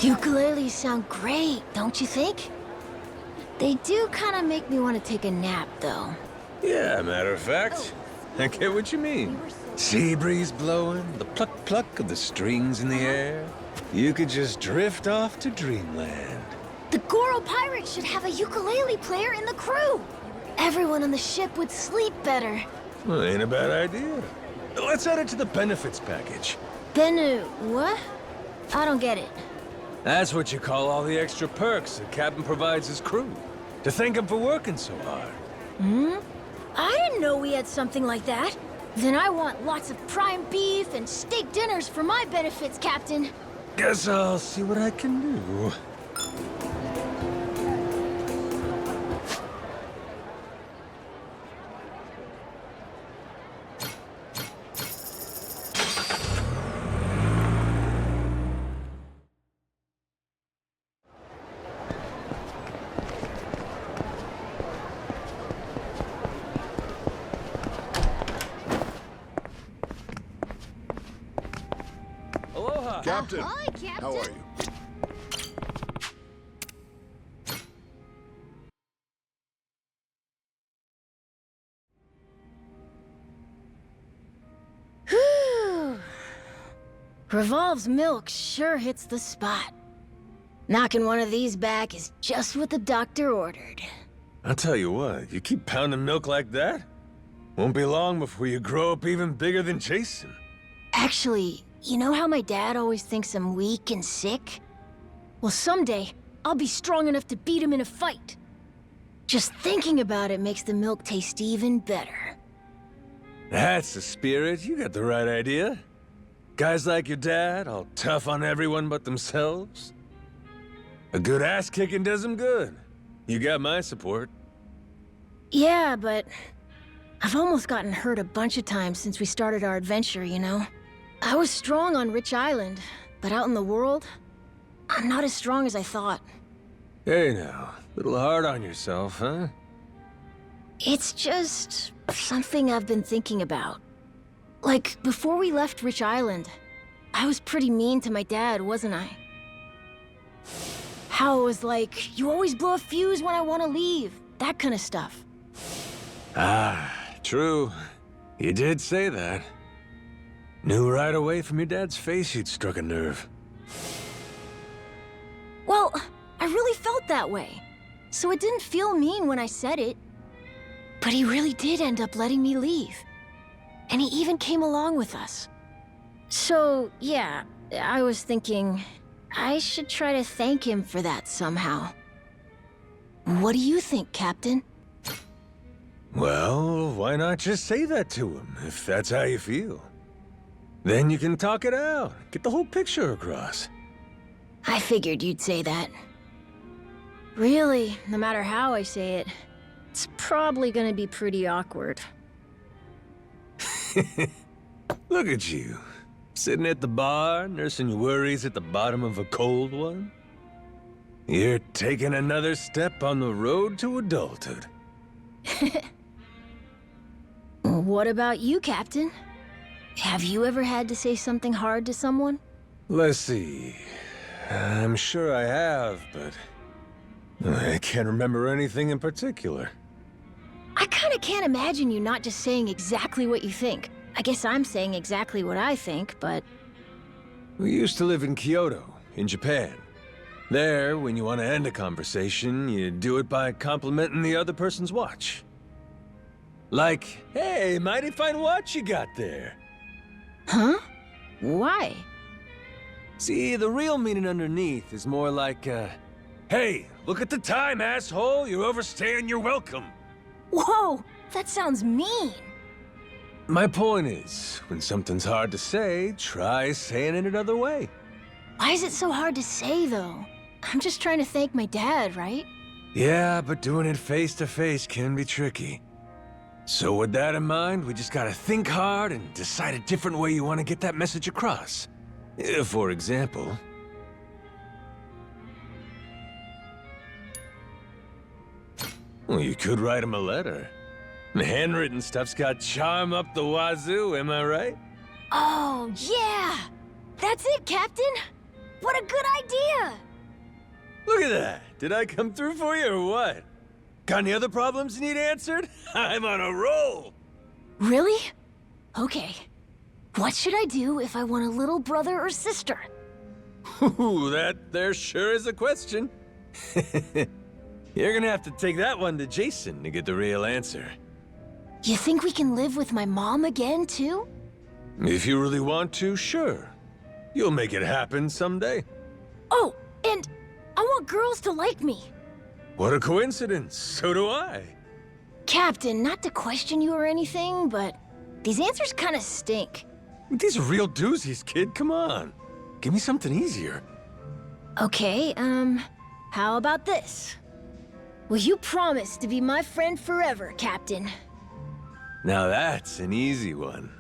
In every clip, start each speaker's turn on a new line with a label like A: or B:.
A: Ukuleles sound great, don't you think? They do kind of make me want to take a nap, though.
B: Yeah, matter of fact. I get what you mean. Sea breeze blowing, the pluck-pluck of the strings in the air. You could just drift off to dreamland.
A: The Goro pirates should have a ukulele player in the crew. Everyone on the ship would sleep better.
B: Well, ain't a bad idea. Let's add it to the benefits package.
A: What? I don't get it.
B: That's what you call all the extra perks the captain provides his crew. To thank him for working so hard.
A: I didn't know we had something like that. Then I want lots of prime beef and steak dinners for my benefits, Captain.
B: Guess I'll see what I can do.
C: Captain,
A: Ahoy, Captain.
C: how are you?
A: Whew. Revolve's milk sure hits the spot. Knocking one of these back is just what the doctor ordered.
B: I'll tell you what, you keep pounding milk like that, won't be long before you grow up even bigger than Jason.
A: Actually, you know how my dad always thinks I'm weak and sick? Well, someday, I'll be strong enough to beat him in a fight. Just thinking about it makes the milk taste even better.
B: That's the spirit. You got the right idea. Guys like your dad, all tough on everyone but themselves. A good ass-kicking does them good. You got my support.
A: Yeah, but I've almost gotten hurt a bunch of times since we started our adventure, you know? I was strong on Rich Island, but out in the world, I'm not as strong as I thought.
B: Hey now, little hard on yourself, huh?
A: It's just something I've been thinking about. Like, before we left Rich Island, I was pretty mean to my dad, wasn't I? How it was like, you always blow a fuse when I want to leave, that kind of stuff.
B: Ah, true. You did say that. Knew right away from your dad's face you'd struck a nerve.
A: Well, I really felt that way, so it didn't feel mean when I said it. But he really did end up letting me leave. And he even came along with us. So, yeah, I was thinking I should try to thank him for that somehow. What do you think, Captain?
B: Well, why not just say that to him, if that's how you feel? Then you can talk it out, get the whole picture across.
A: I figured you'd say that. Really, no matter how I say it, it's probably gonna be pretty awkward.
B: Look at you, sitting at the bar, nursing your worries at the bottom of a cold one. You're taking another step on the road to adulthood.
A: What about you, Captain? Have you ever had to say something hard to someone?
B: Let's see. I'm sure I have, but I can't remember anything in particular.
A: I kinda can't imagine you not just saying exactly what you think. I guess I'm saying exactly what I think, but...
B: We used to live in Kyoto, in Japan. There, when you want to end a conversation, you do it by complimenting the other person's watch. Like, hey, mighty fine watch you got there.
A: Huh? Why?
B: See, the real meaning underneath is more like, hey, look at the time, asshole! You're overstaying your welcome!
A: Whoa! That sounds mean!
B: My point is, when something's hard to say, try saying it another way.
A: Why is it so hard to say, though? I'm just trying to thank my dad, right?
B: Yeah, but doing it face to face can be tricky. So with that in mind, we just gotta think hard and decide a different way you want to get that message across. For example... Well, you could write him a letter. The handwritten stuff's got charm up the wazoo, am I right?
A: Oh, yeah! That's it, Captain! What a good idea!
B: Look at that! Did I come through for you or what? Got any other problems you need answered? I'm on a roll!
A: Really? Okay. What should I do if I want a little brother or sister?
B: Ooh, that there sure is a question. You're gonna have to take that one to Jason to get the real answer.
A: You think we can live with my mom again, too?
B: If you really want to, sure. You'll make it happen someday.
A: Oh, and I want girls to like me.
B: What a coincidence. So do I.
A: Captain, not to question you or anything, but these answers kind of stink.
B: These are real doozies, kid. Come on. Give me something easier.
A: Okay, how about this? Will you promise to be my friend forever, Captain?
B: Now that's an easy one.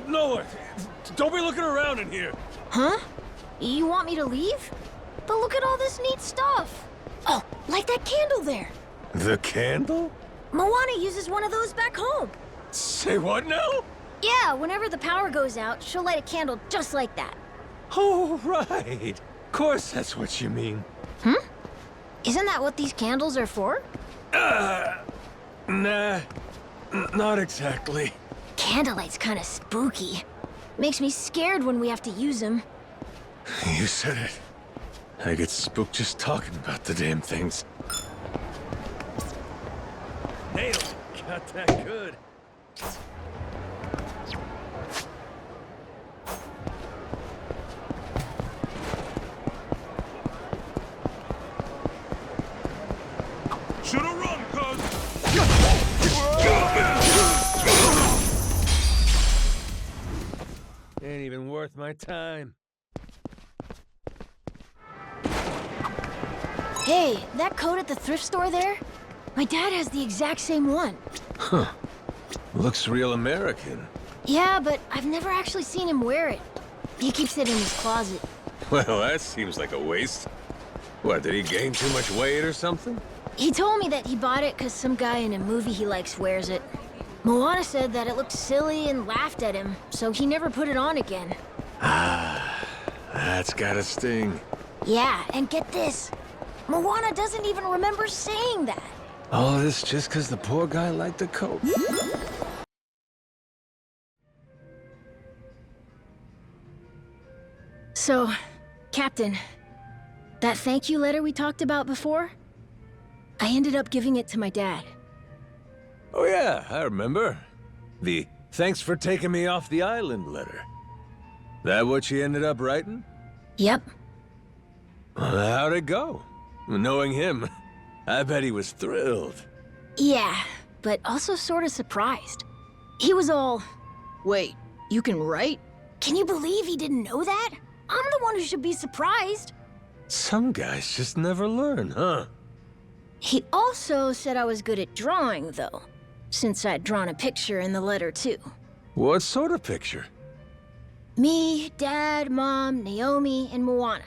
B: No, don't be looking around in here.
A: Huh? You want me to leave? But look at all this neat stuff. Oh, like that candle there.
B: The candle?
A: Moana uses one of those back home.
B: Say what now?
A: Yeah, whenever the power goes out, she'll light a candle just like that.
B: Oh, right. Of course that's what you mean.
A: Isn't that what these candles are for?
B: Nah, not exactly.
A: Candlelight's kind of spooky. Makes me scared when we have to use them.
B: You said it. I get spooked just talking about the damn things. They don't got that good.
C: Should've run, cuz.
B: Ain't even worth my time.
A: Hey, that coat at the thrift store there? My dad has the exact same one.
B: Huh. Looks real American.
A: Yeah, but I've never actually seen him wear it. He keeps it in his closet.
B: Well, that seems like a waste. What, did he gain too much weight or something?
A: He told me that he bought it because some guy in a movie he likes wears it. Moana said that it looked silly and laughed at him, so he never put it on again.
B: Ah, that's gotta sting.
A: Yeah, and get this. Moana doesn't even remember saying that.
B: All this just because the poor guy liked the coat.
A: So, Captain, that thank you letter we talked about before? I ended up giving it to my dad.
B: Oh yeah, I remember. The thanks for taking me off the island letter. That what you ended up writing?
A: Yep.
B: Well, how'd it go? Knowing him, I bet he was thrilled.
A: Yeah, but also sort of surprised. He was all, "Wait, you can write?" Can you believe he didn't know that? I'm the one who should be surprised.
B: Some guys just never learn, huh?
A: He also said I was good at drawing, though, since I'd drawn a picture in the letter, too.
B: What sort of picture?
A: Me, Dad, Mom, Naomi, and Moana.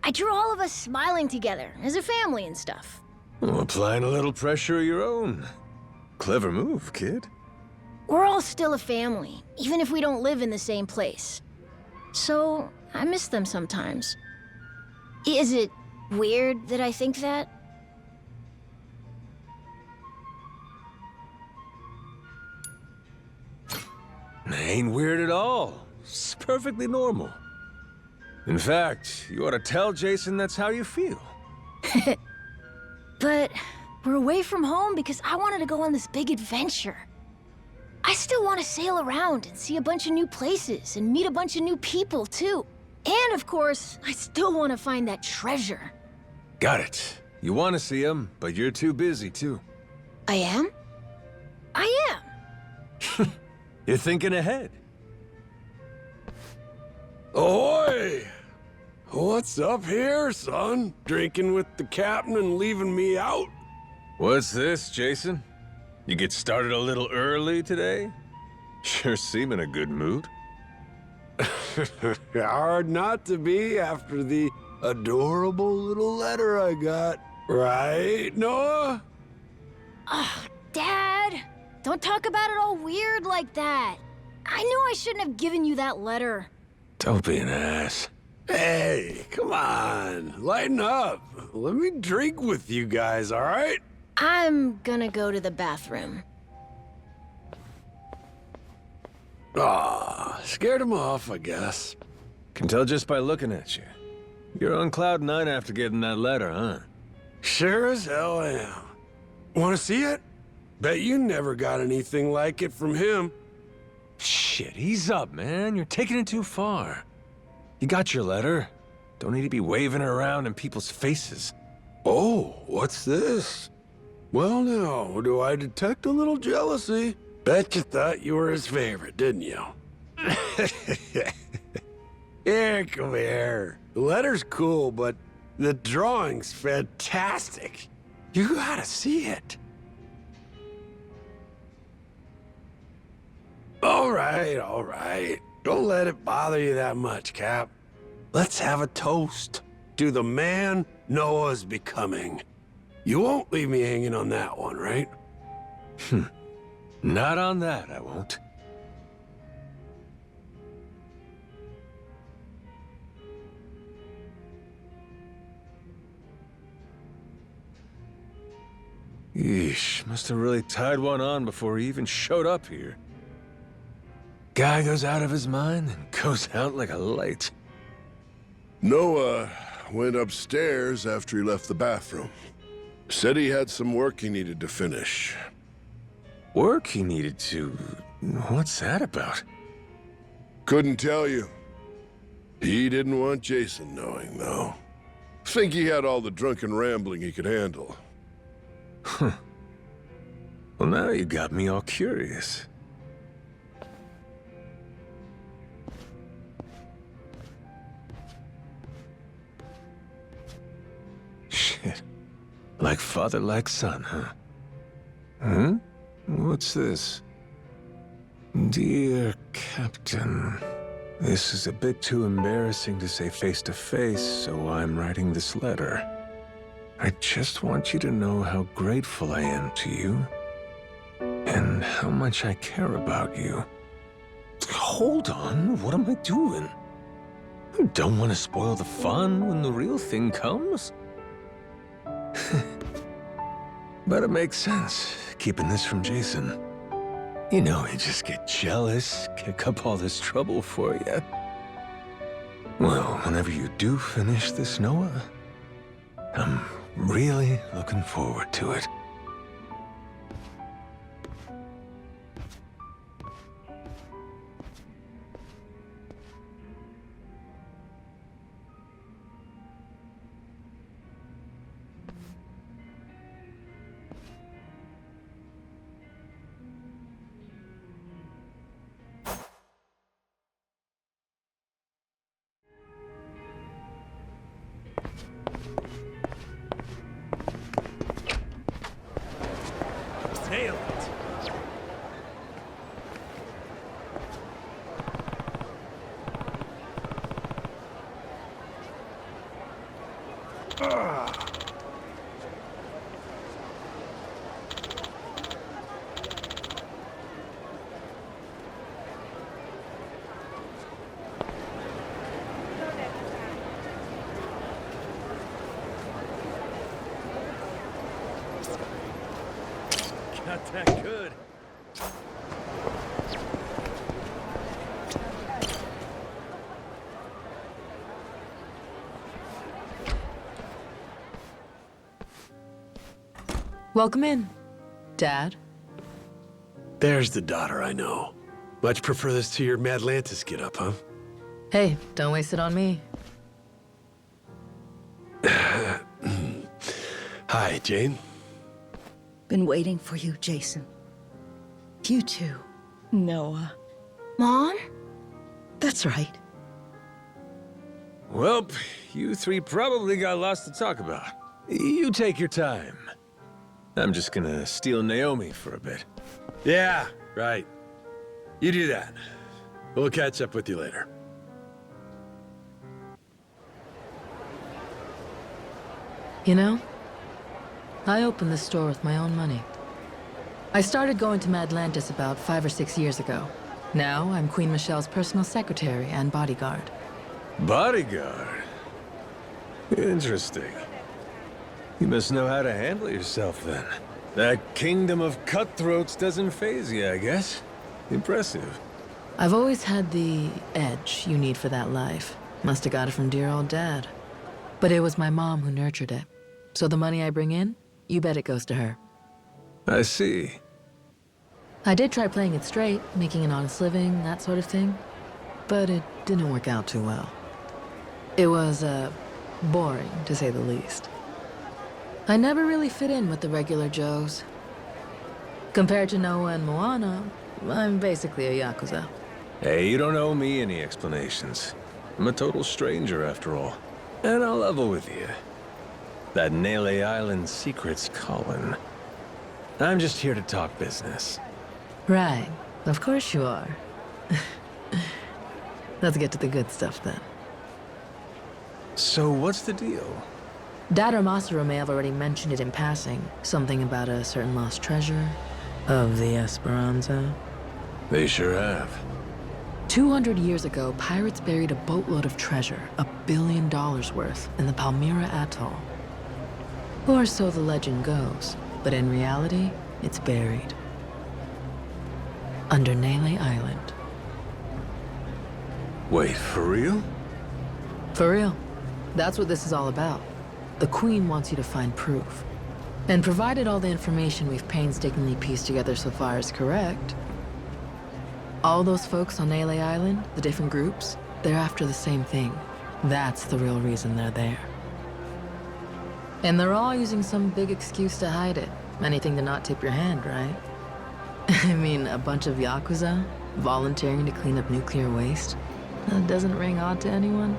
A: I drew all of us smiling together, as a family and stuff.
B: Well, applying a little pressure of your own. Clever move, kid.
A: We're all still a family, even if we don't live in the same place. So, I miss them sometimes. Is it weird that I think that?
B: Ain't weird at all. It's perfectly normal. In fact, you ought to tell Jason that's how you feel.
A: But we're away from home because I wanted to go on this big adventure. I still want to sail around and see a bunch of new places and meet a bunch of new people, too. And of course, I still want to find that treasure.
B: Got it. You want to see him, but you're too busy, too.
A: I am? I am.
B: You're thinking ahead. Ahoy! What
D: What's up here, son? Drinking with the captain and leaving me out?
B: What's this, Jason? You get started a little early today? Sure seem in a good mood.
D: Hard not to be after the adorable little letter I got. Right, Noah?
A: Ugh, Dad! Don't talk about it all weird like that. I knew I shouldn't have given you that letter.
B: Don't be an ass.
D: Hey, come on. Lighten up. Let me drink with you guys, all right?
A: I'm gonna go to the bathroom.
D: Aw, scared him off, I guess.
B: Can tell just by looking at you. You're on cloud nine after getting that letter, huh?
D: Sure as hell am. Want to see it? Bet you never got anything like it from him.
B: Shit, ease up, man. You're taking it too far. You got your letter. Don't need to be waving it around in people's faces.
D: Oh, what's this? Well now, do I detect a little jealousy? Bet you thought you were his favorite, didn't you? Here, come here. The letter's cool, but the drawing's fantastic. You gotta see it. All right. Don't let it bother you that much, Cap. Let's have a toast to the man Noah's becoming. You won't leave me hanging on that one, right?
B: Not on that, I won't. Yeesh, must have really tied one on before he even showed up here. Guy goes out of his mind and goes out like a light.
E: Noah went upstairs after he left the bathroom. Said he had some work he needed to finish.
B: Work he needed to... What's that about?
E: Couldn't tell you. He didn't want Jason knowing, though. Think he had all the drunken rambling he could handle.
B: Huh. Well, now you got me all curious. Shit. Like father, like son, huh? Huh? What's this? Dear Captain, this is a bit too embarrassing to say face to face, so I'm writing this letter. I just want you to know how grateful I am to you, and how much I care about you. Hold on, what am I doing? I don't want to spoil the fun when the real thing comes. But it makes sense, keeping this from Jason. You know, he'd just get jealous, kick up all this trouble for you. Well, whenever you do finish this, Noah, I'm really looking forward to it.
C: Nailed it. Not that good.
F: Welcome in, Dad.
D: There's the daughter I know. Much prefer this to your Madlantis get-up, huh?
F: Hey, don't waste it on me.
D: Hi, Jane.
G: Been waiting for you, Jason. You too, Noah.
A: Mom?
G: That's right.
B: Well, you three probably got lots to talk about. You take your time. I'm just gonna steal Naomi for a bit.
D: Yeah, right. You do that. We'll catch up with you later.
F: You know, I opened this store with my own money. I started going to Madlantis about 5 or 6 years ago. Now I'm Queen Michelle's personal secretary and bodyguard.
B: Bodyguard? Interesting. You must know how to handle yourself, then. That kingdom of cutthroats doesn't faze you, I guess. Impressive.
F: I've always had the edge you need for that life. Must have got it from dear old Dad. But it was my mom who nurtured it. So the money I bring in, you bet it goes to her.
B: I see.
F: I did try playing it straight, making an honest living, that sort of thing. But it didn't work out too well. It was, boring, to say the least. I never really fit in with the regular Joes. Compared to Noah and Moana, I'm basically a yakuza.
B: Hey, you don't owe me any explanations. I'm a total stranger, after all. And I'll level with you. That Nele Island secret's calling. I'm just here to talk business.
F: Right, of course you are. Let's get to the good stuff then.
B: So what's the deal?
F: Dad or Masaru may have already mentioned it in passing. Something about a certain lost treasure of the Esperanza.
B: They sure have.
F: 200 years ago, pirates buried a boatload of treasure, $1 billion worth, in the Palmyra Atoll. Or so the legend goes, but in reality, it's buried. Under Nele Island.
B: Wait, for real?
F: For real. That's what this is all about. The Queen wants you to find proof. And provided all the information we've painstakingly pieced together so far is correct, all those folks on Nele Island, the different groups, they're after the same thing. That's the real reason they're there. And they're all using some big excuse to hide it. Anything to not tip your hand, right? I mean, a bunch of yakuza volunteering to clean up nuclear waste? That doesn't ring odd to anyone.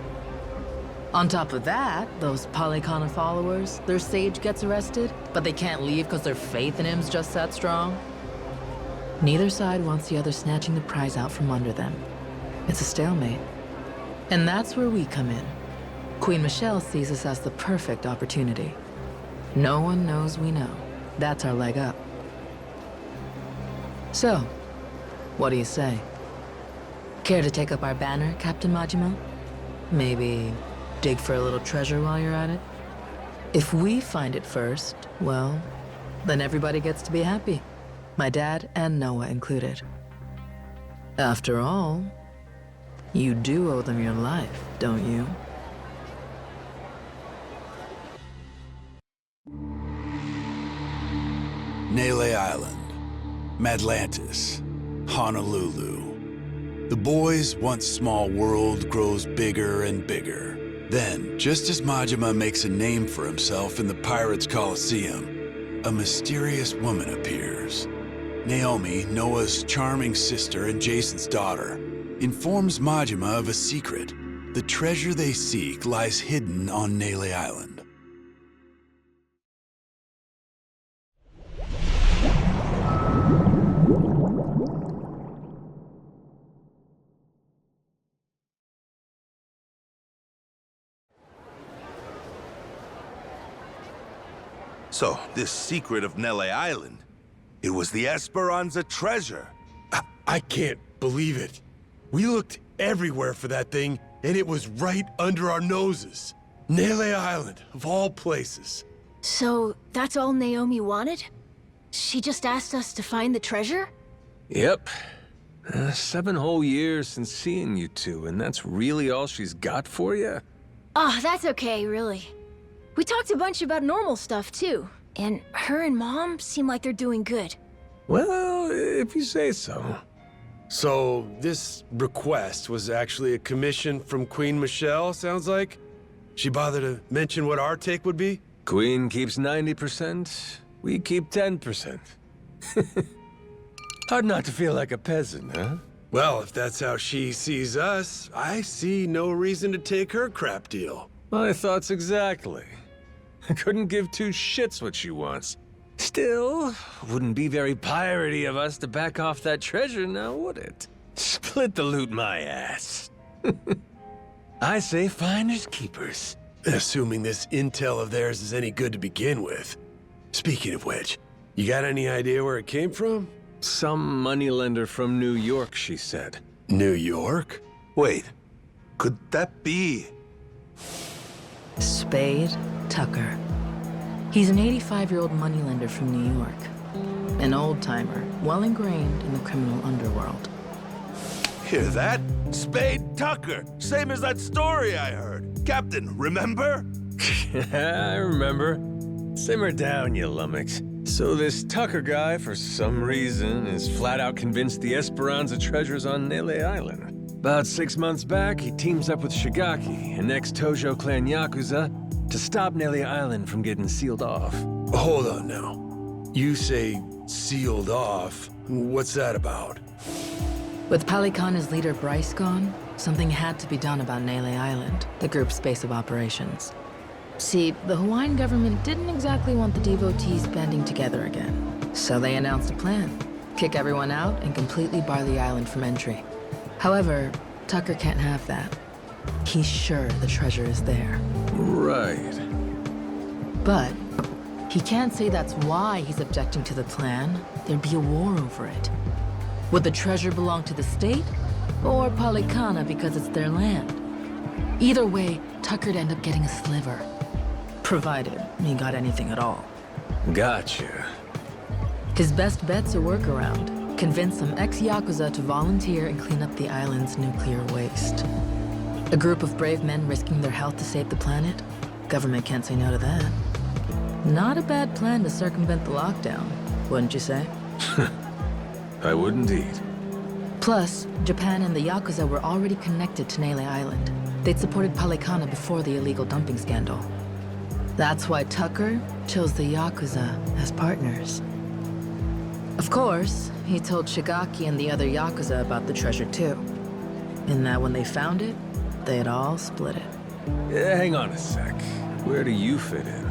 F: On top of that, those Polycana followers, their sage gets arrested, but they can't leave because their faith in him's just that strong. Neither side wants the other snatching the prize out from under them. It's a stalemate. And that's where we come in. Queen Michelle sees us as the perfect opportunity. No one knows we know. That's our leg up. So, what do you say? Care to take up our banner, Captain Majima? Maybe dig for a little treasure while you're at it? If we find it first, well, then everybody gets to be happy. My dad and Noah included. After all, you do owe them your life, don't you?
H: Nele Island, Madlantis, Honolulu. The boy's once small world grows bigger and bigger. Then, just as Majima makes a name for himself in the Pirates' Coliseum, a mysterious woman appears. Naomi, Noah's charming sister and Jason's daughter, informs Majima of a secret. The treasure they seek lies hidden on Nele Island.
I: So, this secret of Nele Island, it was the Esperanza treasure.
D: I can't believe it. We looked everywhere for that thing, and it was right under our noses. Nele Island, of all places.
A: So, that's all Naomi wanted? She just asked us to find the treasure?
B: Yep. 7 whole years since seeing you two, and that's really all she's got for you?
A: Oh, that's okay, really. We talked a bunch about normal stuff, too. And her and Mom seem like they're doing good.
B: Well, if you say so.
D: So, this request was actually a commission from Queen Michelle, sounds like? She bothered to mention what our take would be?
B: Queen keeps 90%, we keep 10%. Hard not to feel like a peasant, huh?
D: Well, if that's how she sees us, I see no reason to take her crap deal.
B: My thoughts exactly. I couldn't give two shits what she wants. Still, wouldn't be very piratey of us to back off that treasure now, would it? Split the loot, my ass. I say finders keepers.
D: Assuming this intel of theirs is any good to begin with. Speaking of which, you got any idea where it came from?
B: Some moneylender from New York, she said.
D: New York?
I: Wait, could that be?
F: Spade Tucker. He's an 85-year-old moneylender from New York. An old-timer, well ingrained in the criminal underworld.
I: Hear that? Spade Tucker, same as that story I heard. Captain, remember?
B: I remember. Simmer down, you lummox. So this Tucker guy, for some reason, is flat out convinced the Esperanza treasure's on Nele Island. About 6 months back, he teams up with Shigaki, an ex-Tojo clan yakuza, to stop Nele Island from getting sealed off.
D: Hold on now. You say sealed off. What's that about?
F: With Palikana's leader Bryce gone, something had to be done about Nele Island, the group's base of operations. See, the Hawaiian government didn't exactly want the devotees banding together again. So they announced a plan. Kick everyone out and completely bar the island from entry. However, Tucker can't have that. He's sure the treasure is there.
B: Right.
F: But he can't say that's why he's objecting to the plan. There'd be a war over it. Would the treasure belong to the state? Or Palikana because it's their land? Either way, Tucker'd end up getting a sliver. Provided he got anything at all.
B: Gotcha.
F: His best bet's a workaround. Convince some ex-yakuza to volunteer and clean up the island's nuclear waste. A group of brave men risking their health to save the planet? Government can't say no to that. Not a bad plan to circumvent the lockdown, wouldn't you say?
B: I would indeed.
F: Plus, Japan and the yakuza were already connected to Nele Island. They'd supported Palikana before the illegal dumping scandal. That's why Tucker chose the yakuza as partners. Of course, he told Shigaki and the other yakuza about the treasure too. And that when they found it, they'd all split it.
B: Hang on a sec. Where do you fit in?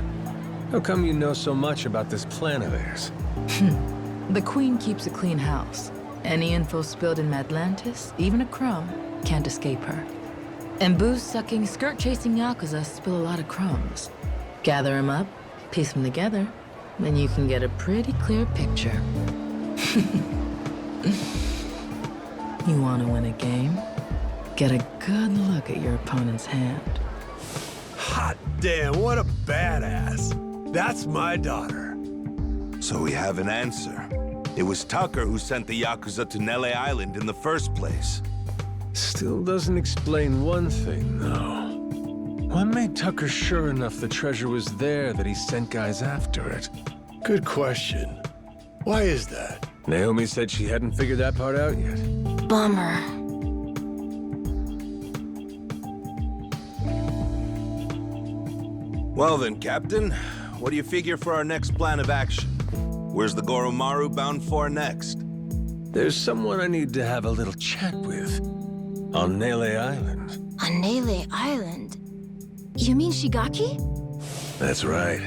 B: How come you know so much about this plan of theirs?
F: The Queen keeps a clean house. Any info spilled in Madlantis, even a crumb, can't escape her. And booze-sucking, skirt-chasing yakuza spill a lot of crumbs. Gather them up, piece them together, then you can get a pretty clear picture. You want to win a game? Get a good look at your opponent's hand.
D: Hot damn, what a badass. That's my daughter.
I: So we have an answer. It was Tucker who sent the Yakuza to Nele Island in the first place.
B: Still doesn't explain one thing, though. What made Tucker sure enough the treasure was there that he sent guys after it?
D: Good question. Why is that?
B: Naomi said she hadn't figured that part out yet.
A: Bummer.
I: Well then, Captain, what do you figure for our next plan of action? Where's the Goro Maru bound for next?
B: There's someone I need to have a little chat with. On Nele Island.
A: On Nele Island? You mean Shigaki?
B: That's right.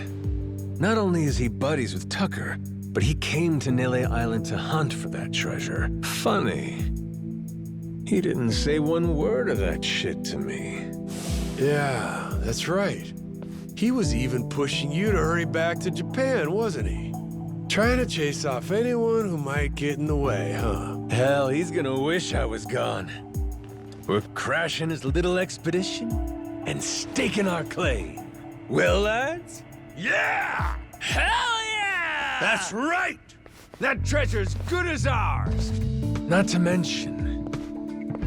B: Not only is he buddies with Tucker, but he came to Nele Island to hunt for that treasure. Funny. He didn't say one word of that shit to me.
D: Yeah, that's right. He was even pushing you to hurry back to Japan, wasn't he? Trying to chase off anyone who might get in the way, huh?
B: Hell, he's gonna wish I was gone. We're crashing his little expedition and staking our claim. Well, lads?
C: Yeah!
B: Hell yeah!
C: That's right! That treasure's good as ours!
B: Not to mention,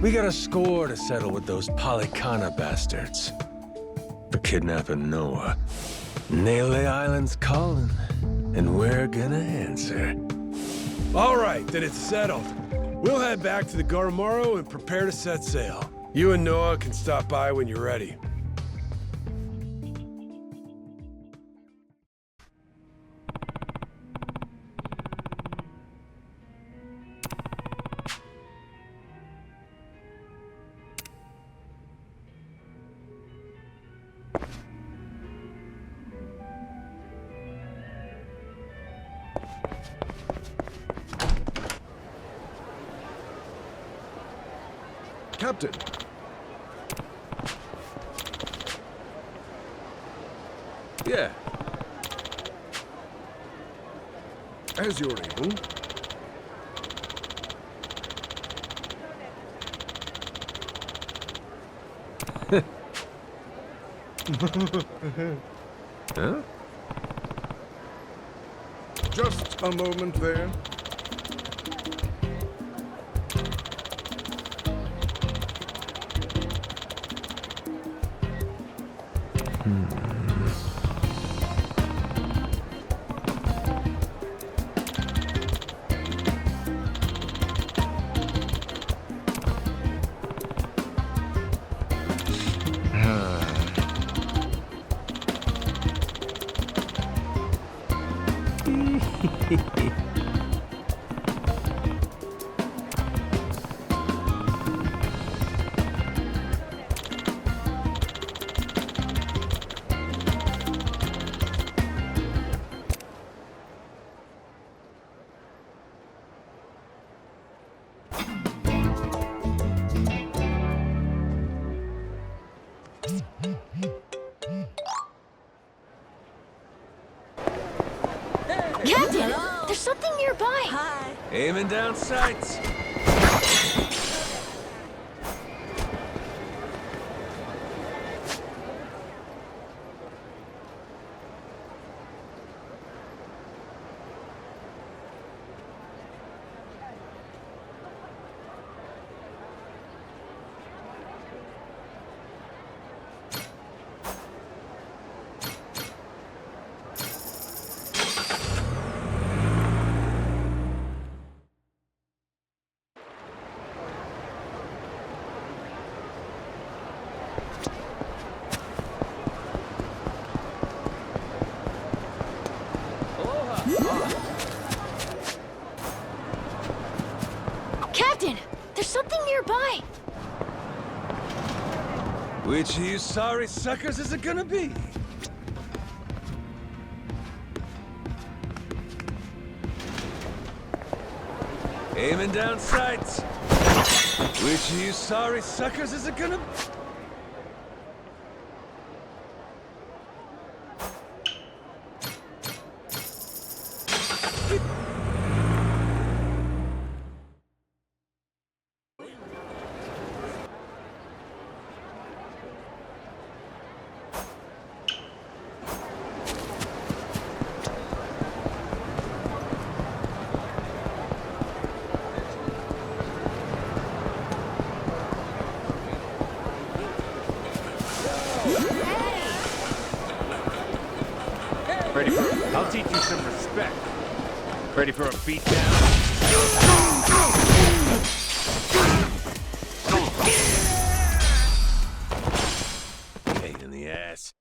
B: we got a score to settle with those Palikana bastards. For kidnapping Noah. Nele Island's calling, and we're gonna answer.
D: All right, then it's settled. We'll head back to the Goromaru and prepare to set sail. You and Noah can stop by when you're ready.
C: Captain.
B: Yeah.
C: As you're able.
B: Huh?
C: Just a moment there.
A: Captain, there's something nearby.
G: Hi.
B: Aiming down sights.
A: Captain, there's something nearby.
B: Which of you sorry suckers is it gonna be? Aiming down sights. Which of you sorry suckers is it gonna be?
C: Ready for... I'll teach you some respect. Ready for a beatdown?
B: Pain in the ass.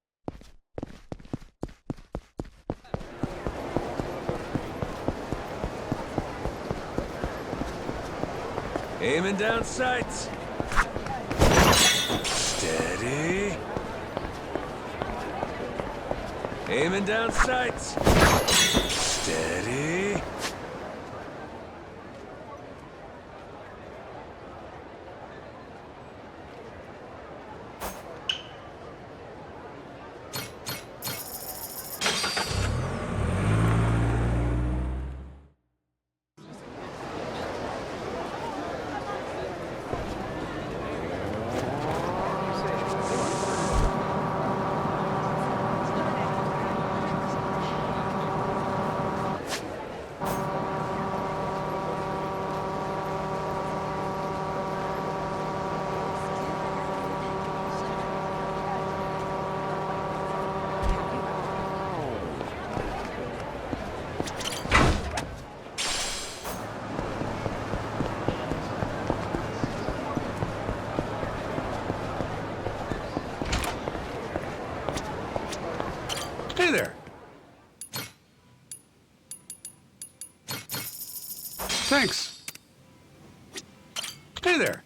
B: Aiming down sights. Steady. Aiming down sights. Steady.
C: Hey there. Thanks. Hey there.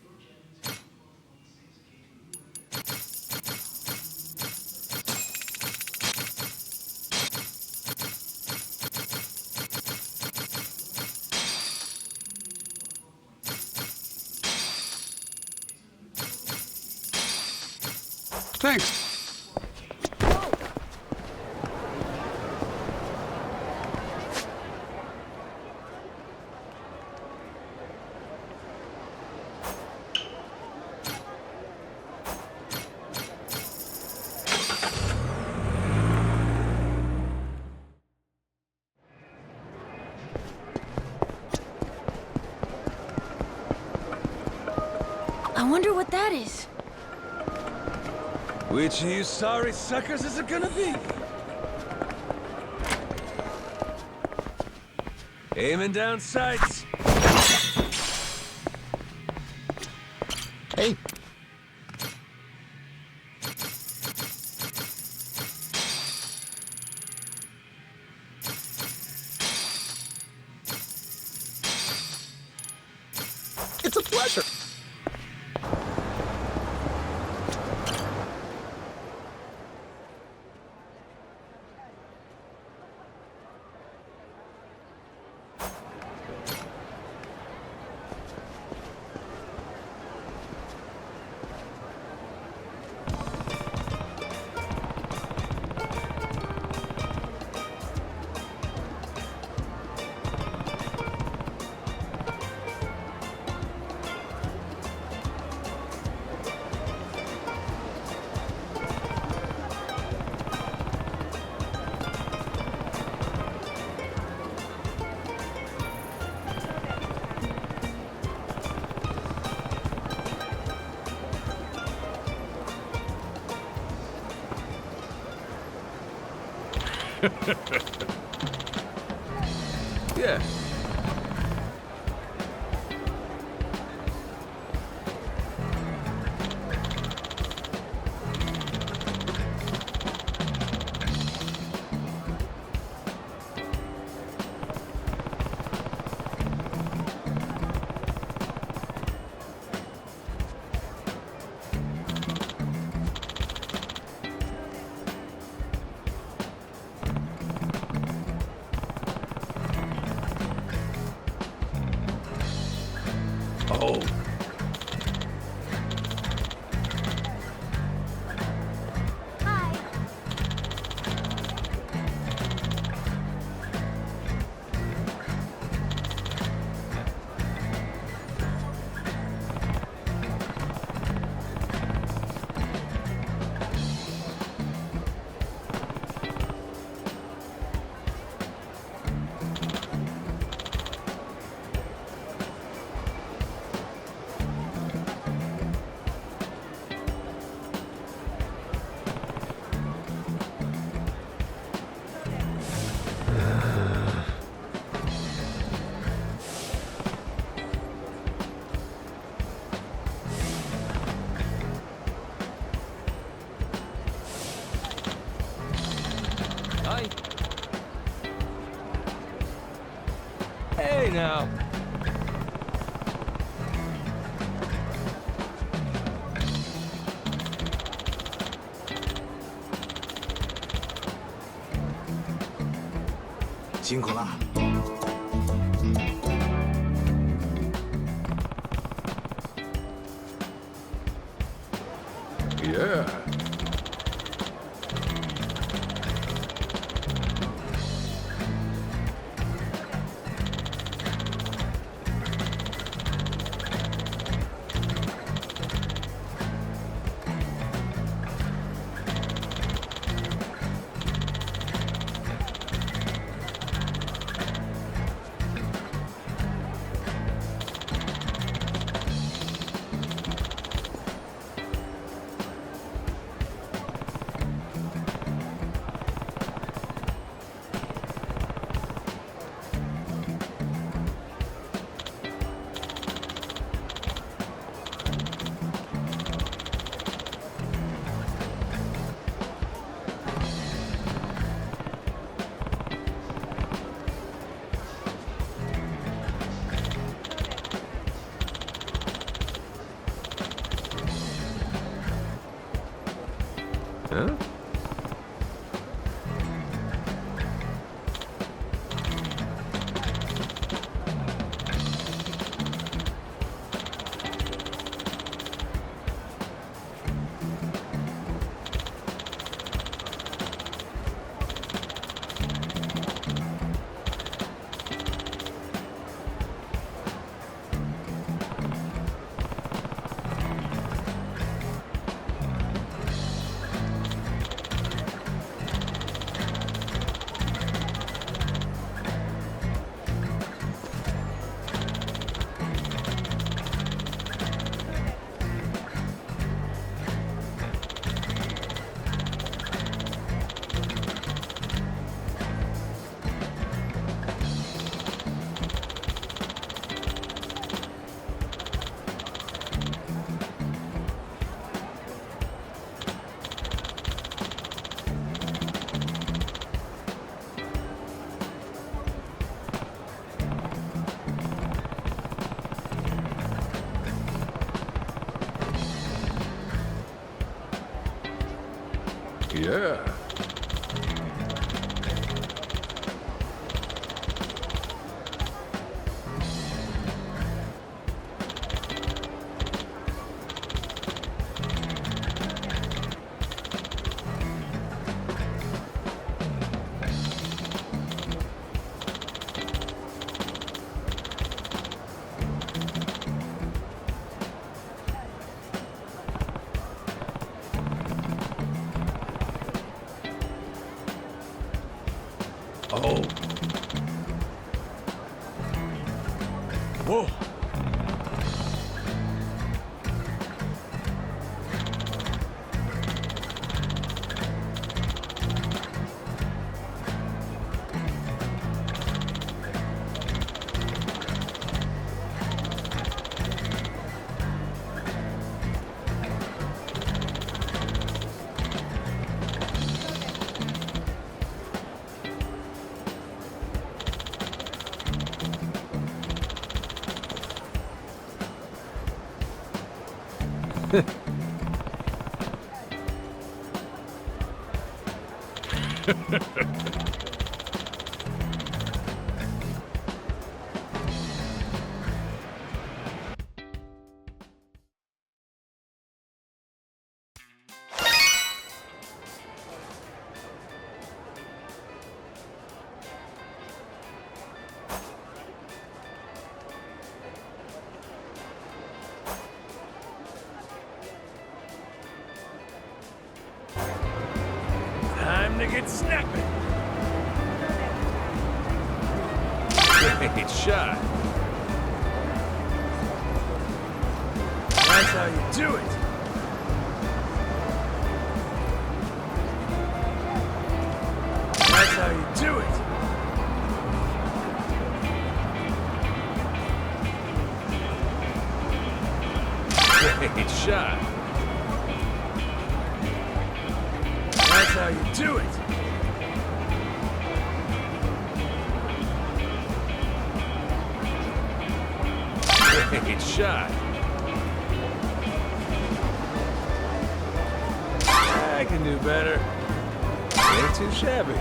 D: Thanks.
A: I wonder what that is.
B: Which of you sorry suckers is it gonna be? Aiming down sights.
I: Hey. It's a pleasure.
B: Yeah.
D: Oh.
B: Hi. Hey now.
E: Yeah.
B: Huh?
E: Yeah.
B: Oh. Whoa. Time to get snapping. Great shot. That's how you do it. That's how you do it. Great shot. That's how you do it. Great shot. I can do better. Ain't too shabby.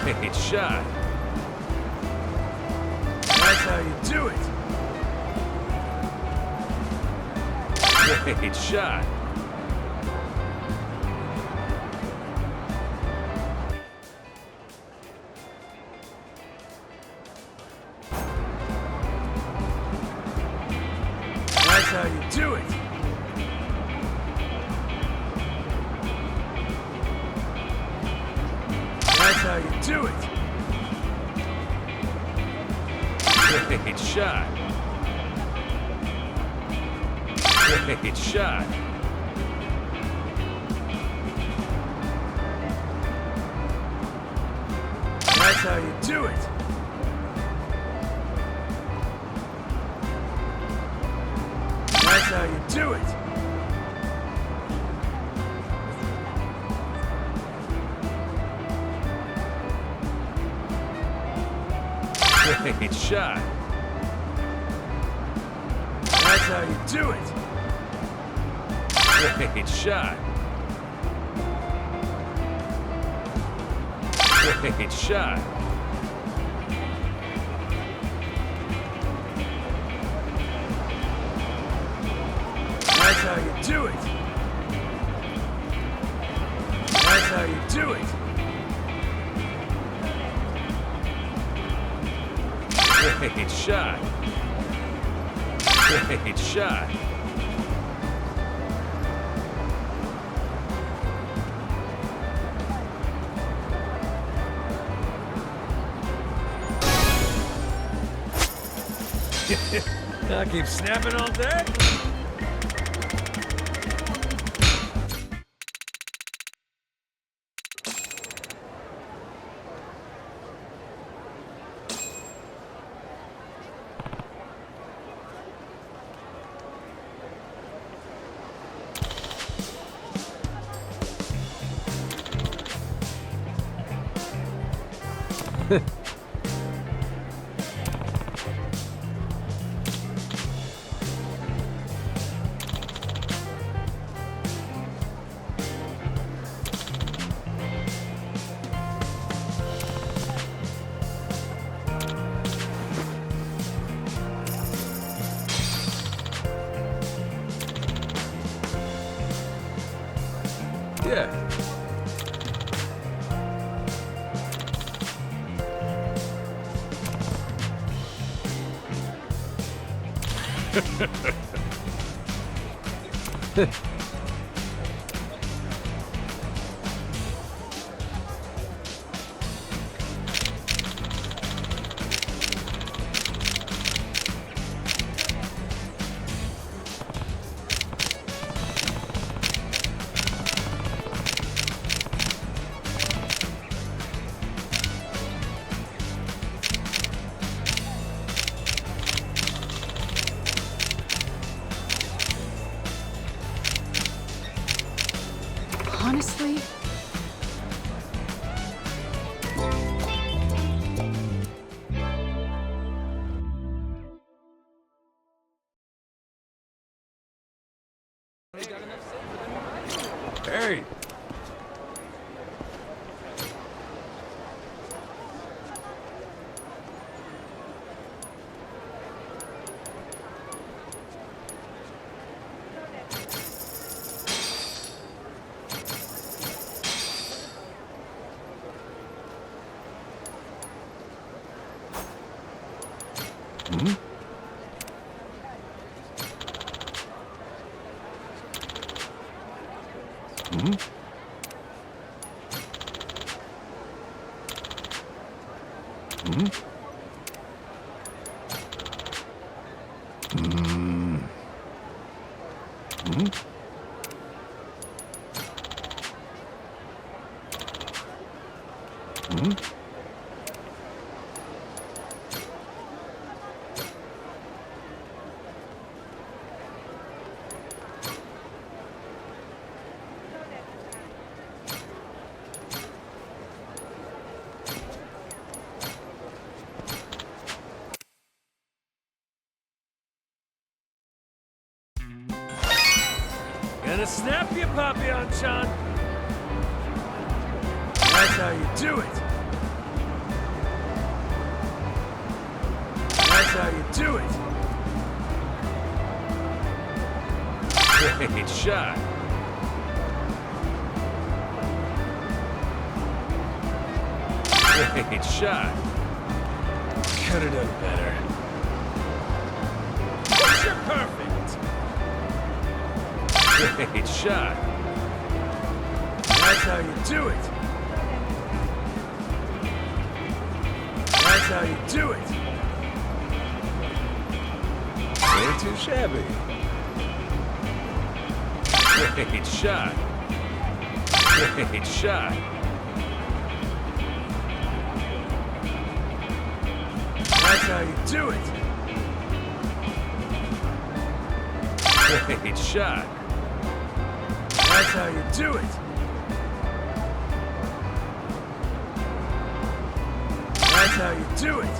B: Great shot. That's how you do it. Great shot. That's how you do it. That's how you do it. Great shot. Great shot. That's how you do it. That's how you do it. Great shot. That's how you do it. Great shot. Great shot. That's how you do it. That's how you do it. Great shot. Great shot. I'll keep snapping all day. Yeah.
A: Honestly,
B: Hey! Hmm? Hmm? Hmm? Hmm? Hmm? Hmm? Gonna snap you, Papillon-chan! That's how you do it! That's how you do it! Great shot! Great shot! Could have done better. Picture perfect! Great shot! That's how you do it! That's how you do it! Ain't too shabby. Great shot! Great shot! That's how you do it! Great shot! That's how you do it! That's how you do it!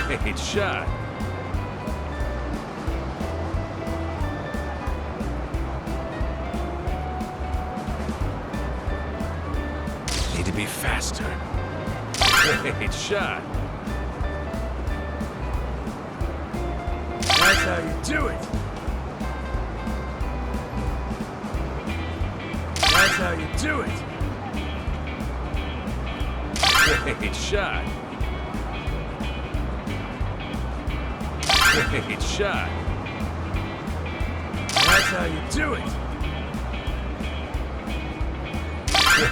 B: Great shot! Need to be faster. Great shot! That's how you do it! That's how you do it! Great shot! Great shot! That's how you do it!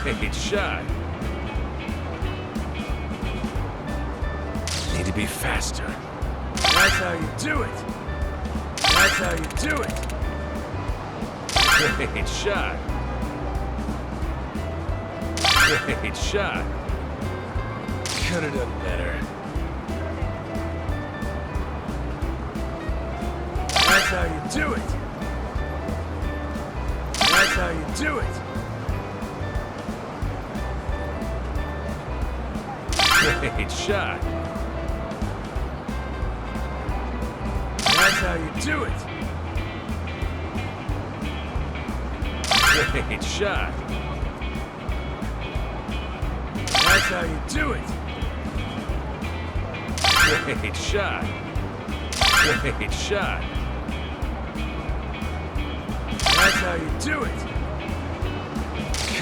B: Great shot! Need to be faster. That's how you do it! That's how you do it! Great shot! Great shot! Could have done better. That's how you do it! That's how you do it! Great shot! That's how you do it! Great shot! That's how you do it! Great shot! Great shot! That's how you do it!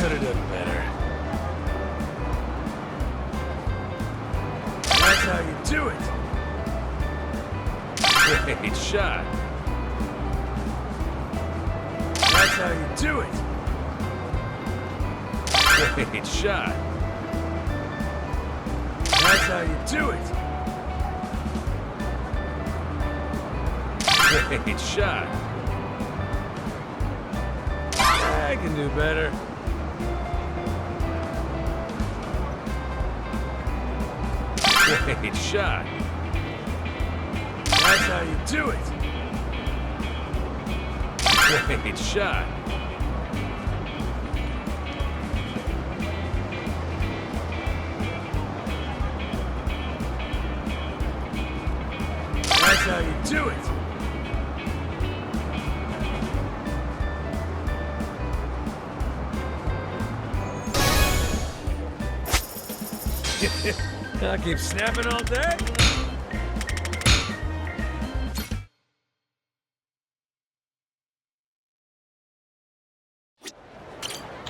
B: could have done better. That's how you do it. Great shot. That's how you do it. Great shot. That's how you do it. Great shot. I can do better. Great shot. That's how you do it. Great shot. That's how you do it. I'll keep snapping all day.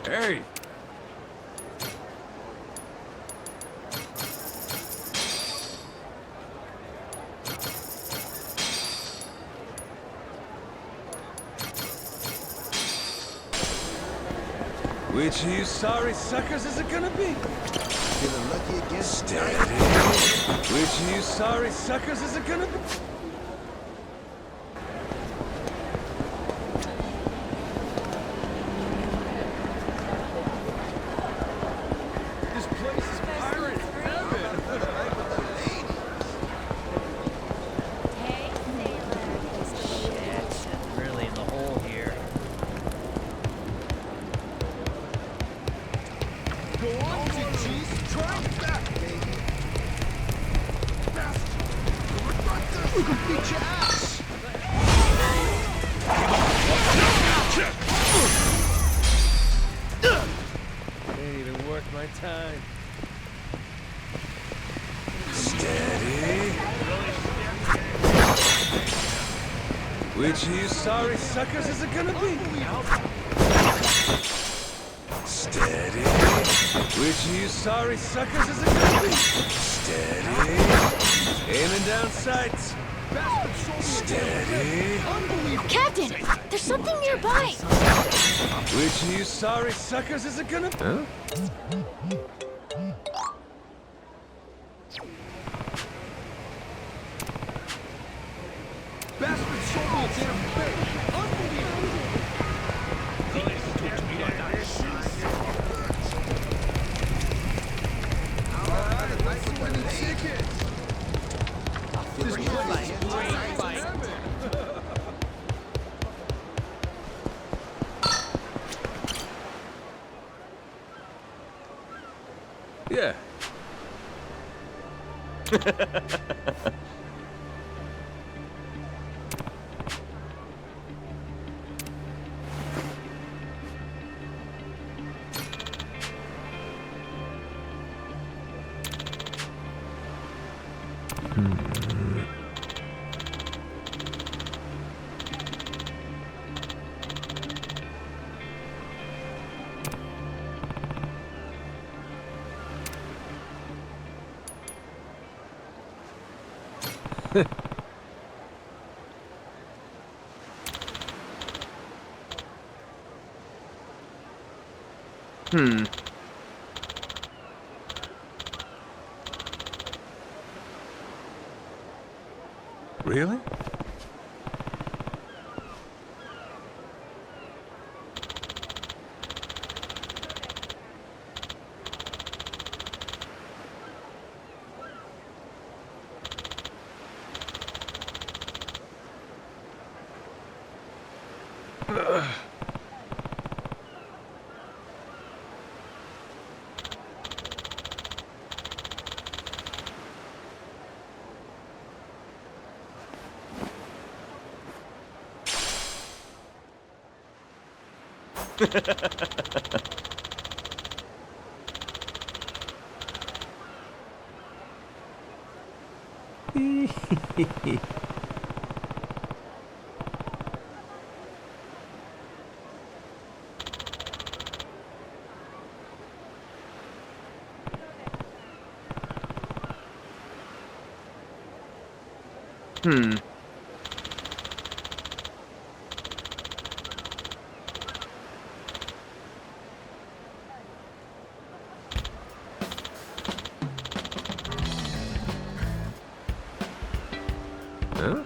B: Hey. Which of you sorry suckers is it gonna be?
I: Feeling lucky again?
B: Steady. Which of you sorry suckers is it gonna be? This place is pirate heaven.
J: Hey, sailor. Shit, really in the hole here.
I: Go on, cheese. Try back, baby. Bastard. We can beat your ass.
B: Ain't even worth my time. Steady. Which of you sorry suckers is it gonna be? Steady. Which of you sorry suckers is it gonna be? Steady. Aiming down sights. Steady.
A: Captain, there's something nearby.
B: Which of you sorry suckers is it gonna be? Huh?
I: Bastard sold me a damn fish. Unbelievable. This place is great.
B: Yeah. Really?
C: Hmm.
B: Huh?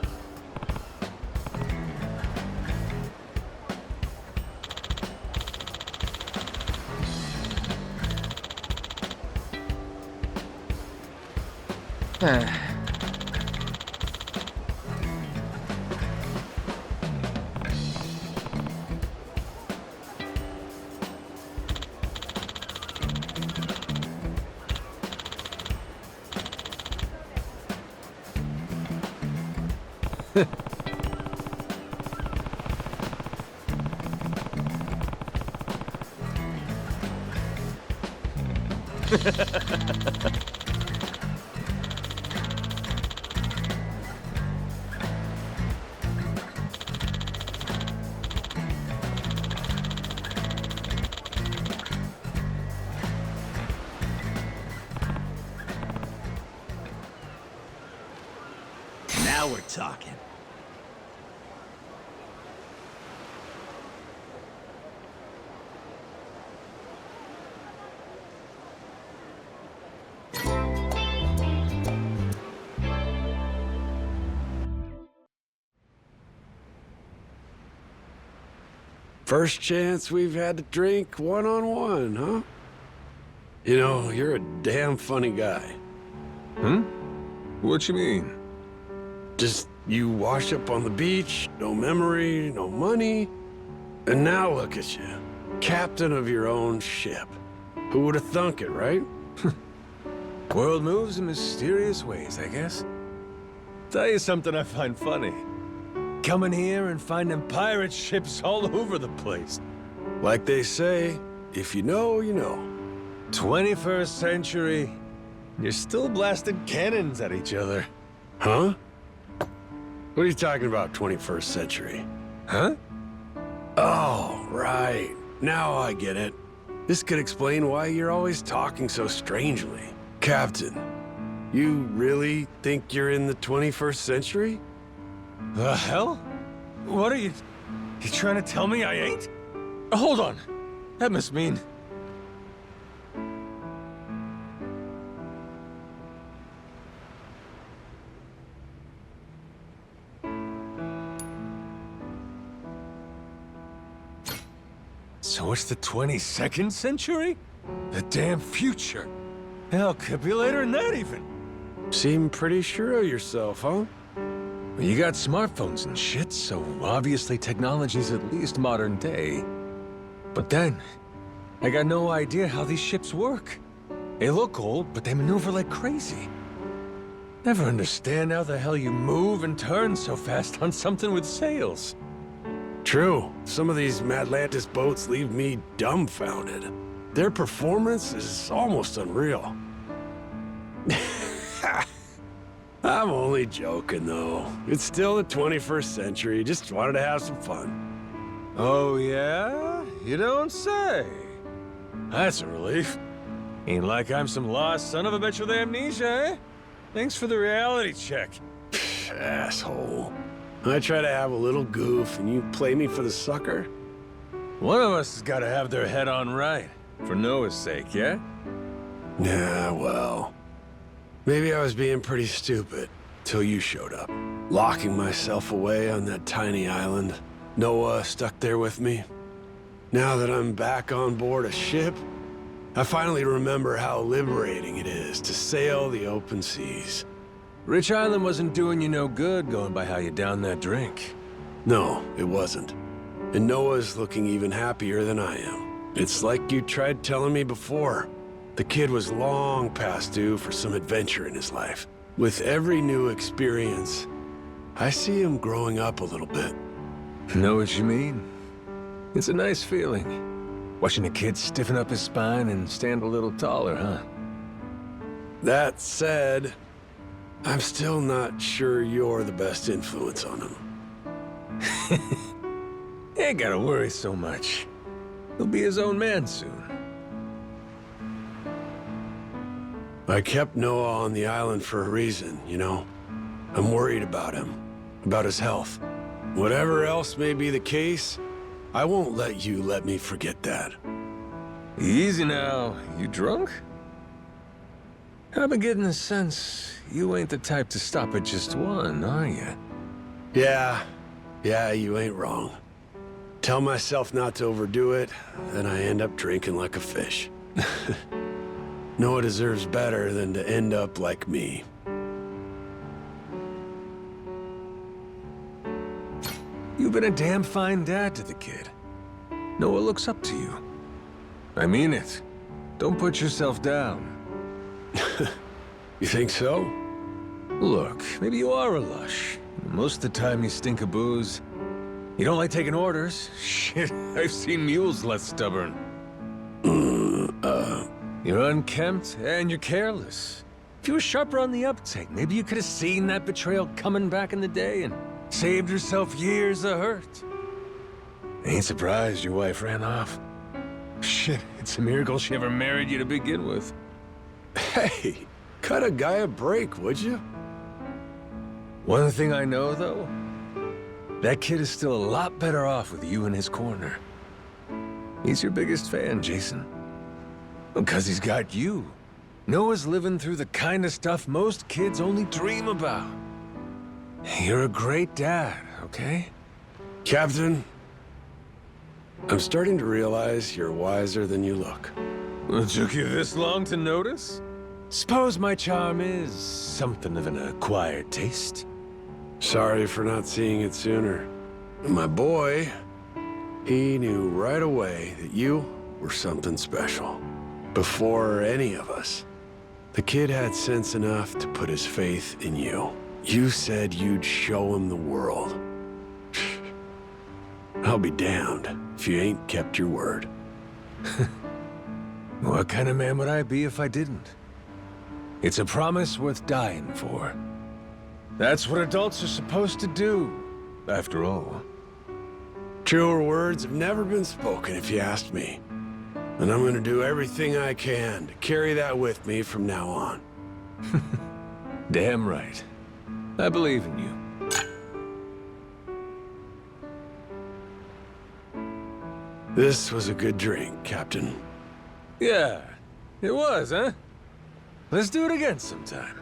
I: Now we're talking.
D: First chance we've had to drink one-on-one, huh? You know, you're a damn funny guy.
B: Hmm? What you mean?
D: Just, you wash up on the beach, no memory, no money, and now look at you. Captain of your own ship. Who would have thunk it, right?
B: World moves in mysterious ways, I guess. Tell you something I find funny. Coming here and finding pirate ships all over the place.
D: Like they say, if you know, you know.
B: 21st century, you're still blasting cannons at each other.
D: Huh? What are you talking about, 21st century?
B: Huh?
D: Oh, right. Now I get it. This could explain why you're always talking so strangely. Captain, you really think you're in the 21st century?
B: The hell? What are you... You trying to tell me I ain't? Hold on. That must mean... So it's the 22nd century? The damn future. Hell, could be later than that even.
D: Seem pretty sure of yourself, huh?
B: Well, you got smartphones and shit, so obviously technology's at least modern day. But then, I got no idea how these ships work. They look old, but they maneuver like crazy. Never understand how the hell you move and turn so fast on something with sails.
D: True. Some of these Madlantis boats leave me dumbfounded. Their performance is almost unreal. I'm only joking, though. It's still the 21st century. Just wanted to have some fun.
B: Oh, yeah? You don't say. That's a relief. Ain't like I'm some lost son of a bitch with amnesia, eh? Thanks for the reality check.
D: Asshole. I try to have a little goof, and you play me for the sucker?
B: One of us has got to have their head on right. For Noah's sake, yeah?
D: Yeah, well... Maybe I was being pretty stupid, till you showed up. Locking myself away on that tiny island. Noah stuck there with me. Now that I'm back on board a ship, I finally remember how liberating it is to sail the open seas.
B: Rich Island wasn't doing you no good going by how you downed that drink.
D: No, it wasn't. And Noah's looking even happier than I am. It's like you tried telling me before. The kid was long past due for some adventure in his life. With every new experience, I see him growing up a little bit.
B: Know what you mean? It's a nice feeling. Watching a kid stiffen up his spine and stand a little taller, huh?
D: That said, I'm still not sure you're the best influence on him.
B: Ain't gotta worry so much. He'll be his own man soon.
D: I kept Noah on the island for a reason, you know? I'm worried about him, about his health. Whatever else may be the case, I won't let you let me forget that.
B: Easy now. You drunk? I've been getting the sense you ain't the type to stop at just one, are you?
D: Yeah, you ain't wrong. Tell myself not to overdo it, then I end up drinking like a fish. Noah deserves better than to end up like me.
B: You've been a damn fine dad to the kid. Noah looks up to you. I mean it. Don't put yourself down.
D: You think so?
B: Look, maybe you are a lush. Most of the time you stink of booze. You don't like taking orders. Shit, I've seen mules less stubborn. You're unkempt and you're careless. If you were sharper on the uptake, maybe you could have seen that betrayal coming back in the day and saved yourself years of hurt. Ain't surprised your wife ran off. Shit, it's a miracle she ever married you to begin with.
D: Hey, cut a guy a break, would you?
B: One thing I know, though, that kid is still a lot better off with you in his corner. He's your biggest fan, Jason. Because he's got you. Noah's living through the kind of stuff most kids only dream about. You're a great dad, okay?
D: Captain, I'm starting to realize you're wiser than you look.
B: It took you this long to notice? Suppose my charm is something of an acquired taste.
D: Sorry for not seeing it sooner. My boy, he knew right away that you were something special. Before any of us. The kid had sense enough to put his faith in you. You said you'd show him the world. I'll be damned if you ain't kept your word.
B: What kind of man would I be if I didn't? It's a promise worth dying for. That's what adults are supposed to do, after all.
D: Truer words have never been spoken, if you asked me. And I'm gonna do everything I can to carry that with me from now on.
B: Damn right. I believe in you.
D: This was a good drink, Captain.
B: Yeah, it was, huh? Let's do it again sometime.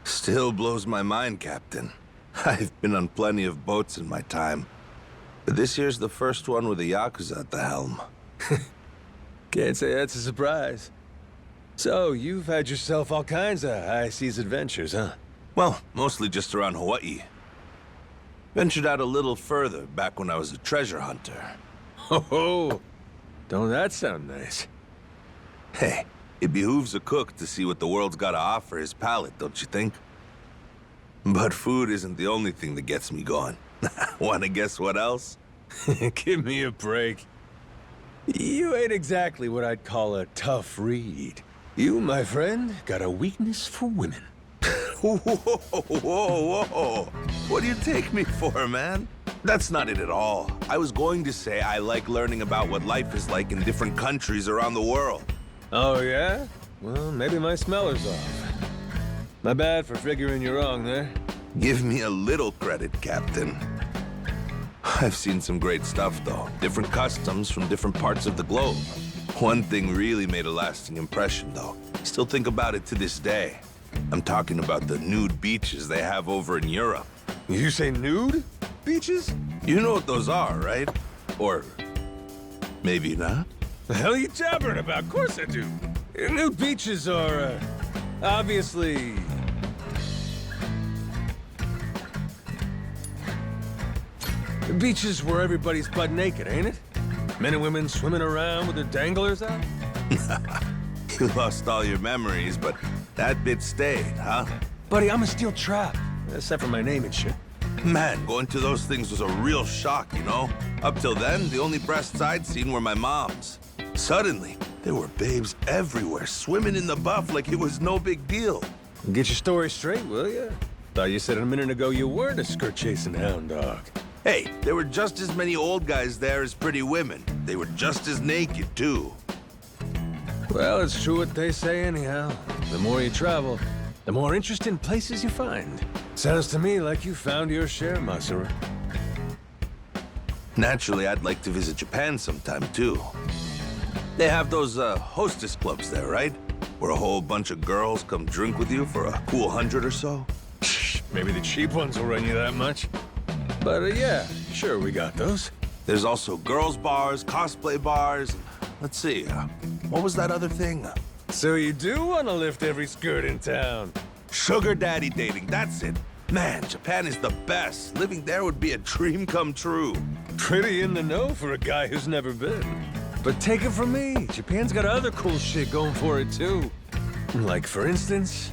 I: Still blows my mind, Captain. I've been on plenty of boats in my time, but this year's the first one with a yakuza at the helm.
B: Can't say that's a surprise. So, you've had yourself all kinds of high seas adventures, huh?
I: Well, mostly just around Hawaii. Ventured out a little further back when I was a treasure hunter.
B: Oh, don't that sound nice?
I: Hey, it behooves a cook to see what the world's got to offer his palate, don't you think? But food isn't the only thing that gets me going. Wanna guess what else?
B: Give me a break. You ain't exactly what I'd call a tough read. You, my friend, got a weakness for women.
I: Whoa, whoa, whoa. What do you take me for, man? That's not it at all. I was going to say I like learning about what life is like in different countries around the world.
B: Oh, yeah? Well, maybe my smeller's off. My bad for figuring you wrong there.
I: Give me a little credit, Captain. I've seen some great stuff, though. Different customs from different parts of the globe. One thing really made a lasting impression, though. Still think about it to this day. I'm talking about the nude beaches they have over in Europe.
B: You say nude beaches?
I: You know what those are, right? Or maybe not?
B: The hell are you jabbering about? Of course I do. Nude beaches are, obviously... beaches where everybody's butt naked, ain't it? Men and women swimming around with their danglers out?
I: You lost all your memories, but that bit stayed, huh?
B: Buddy, I'm a steel trap. Except for my name and shit.
I: Man, going to those things was a real shock, you know? Up till then, the only breasts I'd seen were my mom's. Suddenly, there were babes everywhere, swimming in the buff like it was no big deal.
B: Get your story straight, will ya? Thought you said a minute ago you weren't a skirt-chasing hound dog.
I: Hey, there were just as many old guys there as pretty women. They were just as naked, too.
B: Well, it's true what they say anyhow. The more you travel, the more interesting places you find. Sounds to me like you found your share, Masaru.
I: Naturally, I'd like to visit Japan sometime, too. They have those, hostess clubs there, right? Where a whole bunch of girls come drink with you for a cool 100 or so?
B: Maybe the cheap ones will run you that much. But yeah, sure, we got those.
I: There's also girls' bars, cosplay bars. Let's see, what was that other thing?
B: So you do want to lift every skirt in town?
I: Sugar daddy dating, that's it. Man, Japan is the best. Living there would be a dream come true.
B: Pretty in the know for a guy who's never been. But take it from me, Japan's got other cool shit going for it too. Like, for instance...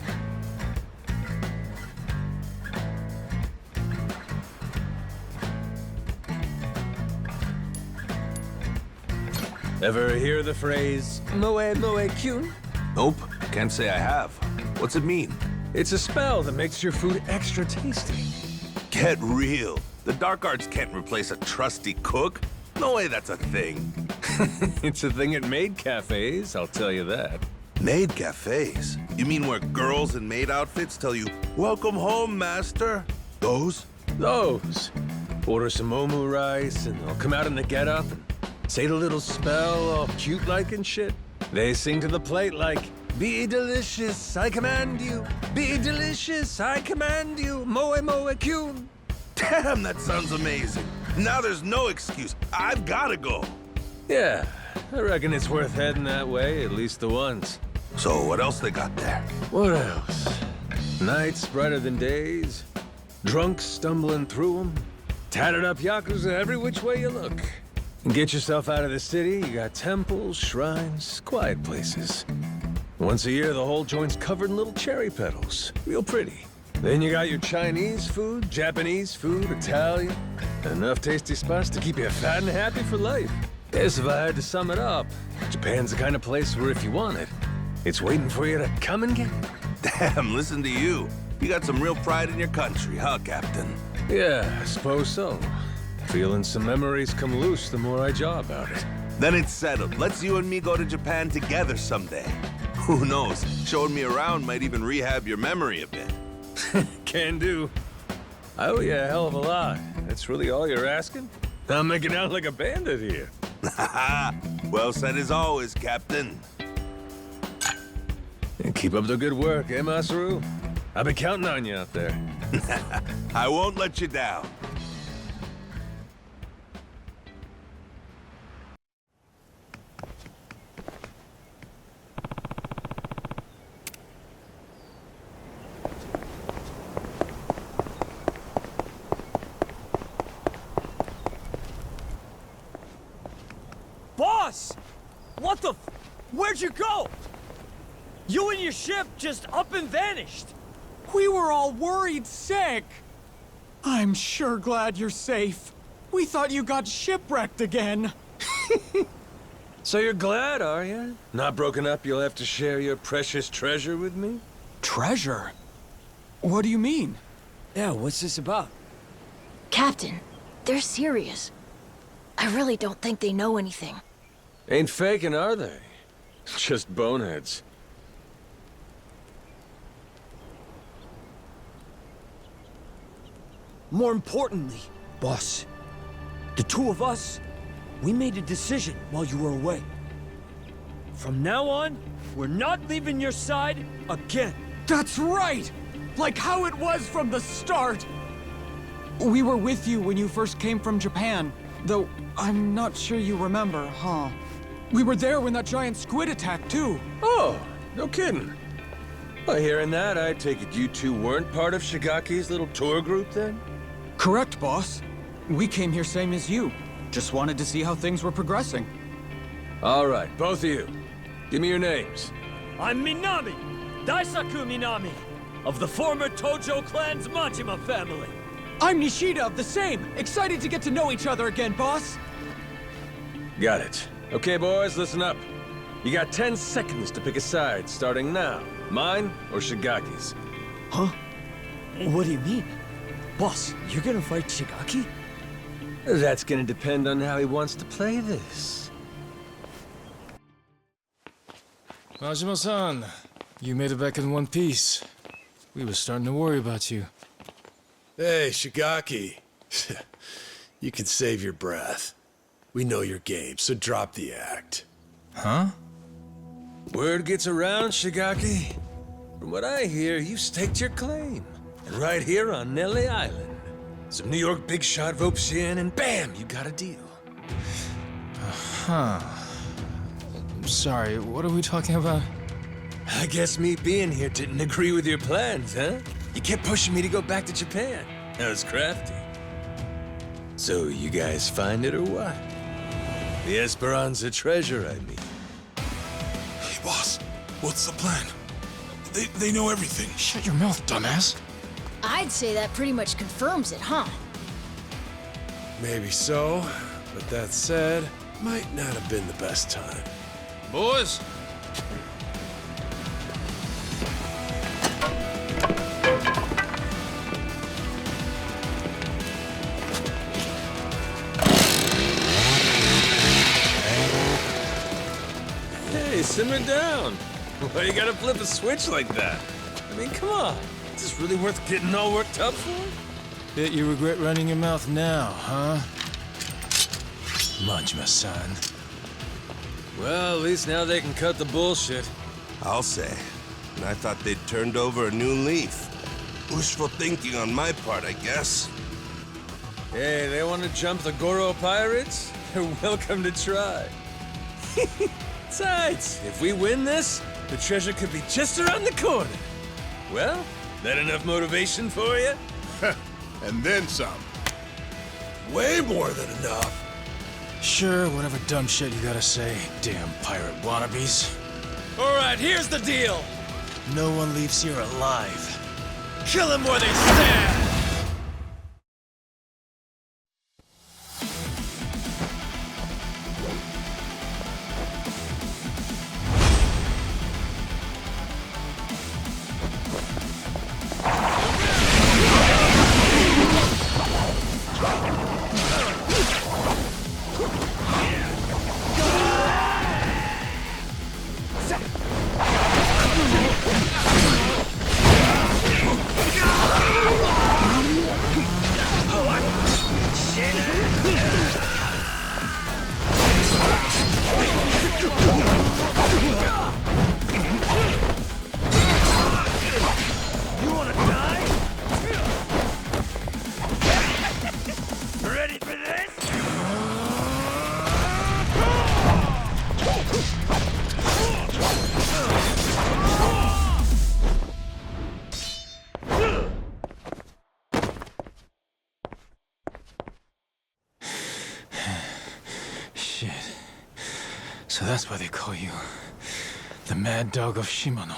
B: Ever hear the phrase, moe moe kyun?
I: Nope, can't say I have. What's it mean?
B: It's a spell that makes your food extra tasty.
I: Get real. The dark arts can't replace a trusty cook. No way that's a thing.
B: It's a thing at maid cafes, I'll tell you that.
I: Maid cafes? You mean where girls in maid outfits tell you, "Welcome home, master"? Those?
B: Those. Order some momu rice, and they'll come out in the getup and say the little spell all cute-like and shit. They sing to the plate like, "Be delicious, I command you. Be delicious, I command you. Moe moe kyun."
I: Damn, that sounds amazing. Now there's no excuse. I've gotta go.
B: Yeah, I reckon it's worth heading that way, at least the once.
I: So what else they got there?
B: What else? Nights brighter than days. Drunks stumbling through them. Tattered up yakuza every which way you look. And get yourself out of the city, you got temples, shrines, quiet places. Once a year, the whole joint's covered in little cherry petals. Real pretty. Then you got your Chinese food, Japanese food, Italian. Enough tasty spots to keep you fat and happy for life. Guess if I had to sum it up, Japan's the kind of place where if you want it, it's waiting for you to come and get it.
I: Damn, listen to you. You got some real pride in your country, huh, Captain?
B: Yeah, I suppose so. Feeling some memories come loose the more I jaw about it.
I: Then it's settled. Let's you and me go to Japan together someday. Who knows? Showing me around might even rehab your memory a bit.
B: Can do. I owe you a hell of a lot. That's really all you're asking? I'm making out like a bandit here.
I: Well said as always, Captain.
B: And keep up the good work, eh, Masaru? I've been counting on you out there.
I: I won't let you down.
K: Boss! What the f— Where'd you go? You and your ship just up and vanished.
L: We were all worried sick. I'm sure glad you're safe. We thought you got shipwrecked again.
B: So you're glad, are you? Not broken up, you'll have to share your precious treasure with me?
L: Treasure? What do you mean?
K: Yeah, what's this about?
A: Captain, they're serious. I really don't think they know anything.
B: Ain't faking, are they? Just boneheads.
K: More importantly, boss, the two of us, we made a decision while you were away. From now on, we're not leaving your side again.
L: That's right! Like how it was from the start! We were with you when you first came from Japan, though I'm not sure you remember, huh? We were there when that giant squid attacked, too.
B: Oh, no kidding. Well, hearing that, I take it you two weren't part of Shigaki's little tour group then?
L: Correct, boss. We came here same as you. Just wanted to see how things were progressing.
B: All right, both of you. Give me your names.
K: I'm Minami, Daisaku Minami, of the former Tojo clan's Majima family.
L: I'm Nishida of the same. Excited to get to know each other again, boss.
B: Got it. Okay, boys, listen up. You got 10 seconds to pick a side, starting now. Mine or Shigaki's?
K: Huh? What do you mean? Boss, you're gonna fight Shigaki?
B: That's gonna depend on how he wants to play this.
M: Majima-san, you made it back in one piece. We were starting to worry about you.
D: Hey, Shigaki. You can save your breath. We know your game, so drop the act.
M: Huh?
B: Word gets around, Shigaki. From what I hear, you staked your claim. And right here on Nelly Island. Some New York big shot ropes you in, and bam, you got a deal.
M: Huh. Sorry, what are we talking about?
B: I guess me being here didn't agree with your plans, huh? You kept pushing me to go back to Japan. That was crafty. So you guys find it or what? The Esperanza treasure, I mean.
H: Hey, boss, what's the plan? They know everything.
M: Shut your mouth, dumbass.
A: I'd say that pretty much confirms it, huh?
D: Maybe so, but that said, might not have been the best time.
M: Boys!
B: Hey, simmer down. Why you gotta flip a switch like that? I mean, come on. Is this really worth getting all worked up for?
M: Bet you regret running your mouth now, huh? Majima-san.
B: Well, at least now they can cut the bullshit.
I: I'll say. And I thought they'd turned over a new leaf. Wishful thinking on my part, I guess.
B: Hey, they want to jump the Goro pirates? They're welcome to try. Besides, if we win this, the treasure could be just around the corner. Well, that enough motivation for you?
E: And then some.
D: Way more than enough.
M: Sure, whatever dumb shit you gotta say, damn pirate wannabes.
L: Alright, here's the deal.
M: No one leaves here alive. Kill them where they stand! Shit. So that's why they call you the Mad Dog of Shimano.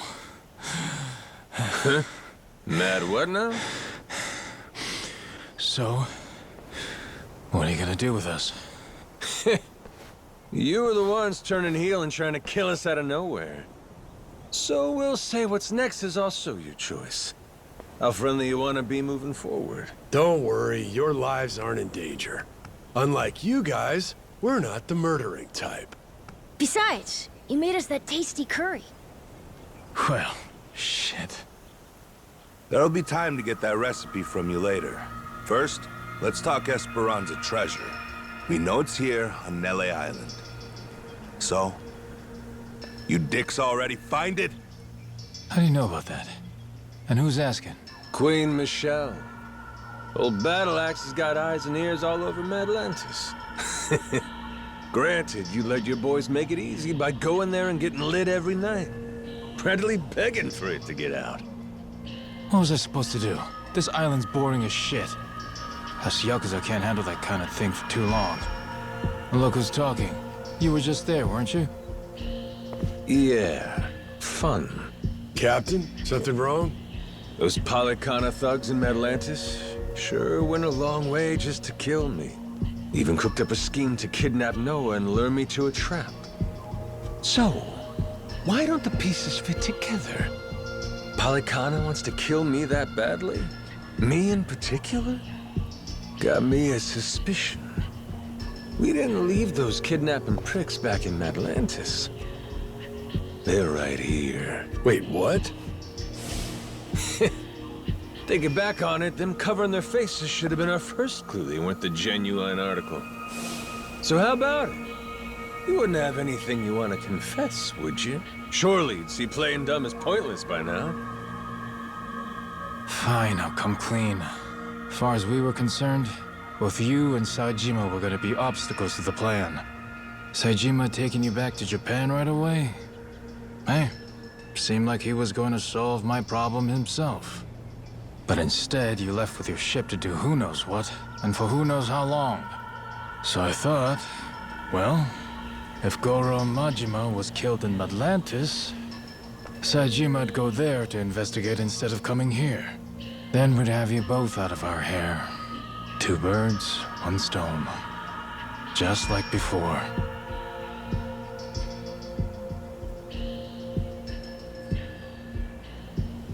B: Mad what now?
M: So, what are you gonna do with us?
B: You were the ones turning heel and trying to kill us out of nowhere. So we'll say what's next is also your choice. How friendly you want to be moving forward.
D: Don't worry, your lives aren't in danger. Unlike you guys, we're not the murdering type.
A: Besides, you made us that tasty curry.
M: Well, shit.
I: There'll be time to get that recipe from you later. First, let's talk Esperanza treasure. We know it's here on Nelly Island. So, you dicks already find it?
M: How do you know about that? And who's asking?
B: Queen Michelle. Old Battle Axe has got eyes and ears all over Atlantis. Granted, you let your boys make it easy by going there and getting lit every night. Practically begging for it to get out.
M: What was I supposed to do? This island's boring as shit. Us yakuza can't handle that kind of thing for too long. And look who's talking. You were just there, weren't you?
B: Yeah, fun.
D: Captain, something wrong?
B: Those Polycana thugs in Atlantis Sure went a long way just to kill me. Even cooked up a scheme to kidnap Noah and lure me to a trap. So, why don't the pieces fit together? Polycana wants to kill me that badly? Me in particular? Got me a suspicion. We didn't leave those kidnapping pricks back in Atlantis. They're right here.
D: Wait, what?
B: Thinking back on it, them covering their faces should have been our first clue they weren't the genuine article. So how about it? You wouldn't have anything you want to confess, would you? Surely you'd see playing dumb as pointless by now.
M: Fine, I'll come clean. As far as we were concerned, both you and Saejima were gonna be obstacles to the plan. Saejima taking you back to Japan right away? Hey, seemed like he was going to solve my problem himself. But instead, you left with your ship to do who knows what, and for who knows how long. So I thought, well, if Goro Majima was killed in Atlantis, Saejima'd go there to investigate instead of coming here. Then we'd have you both out of our hair. 2 birds, 1 stone. Just like before.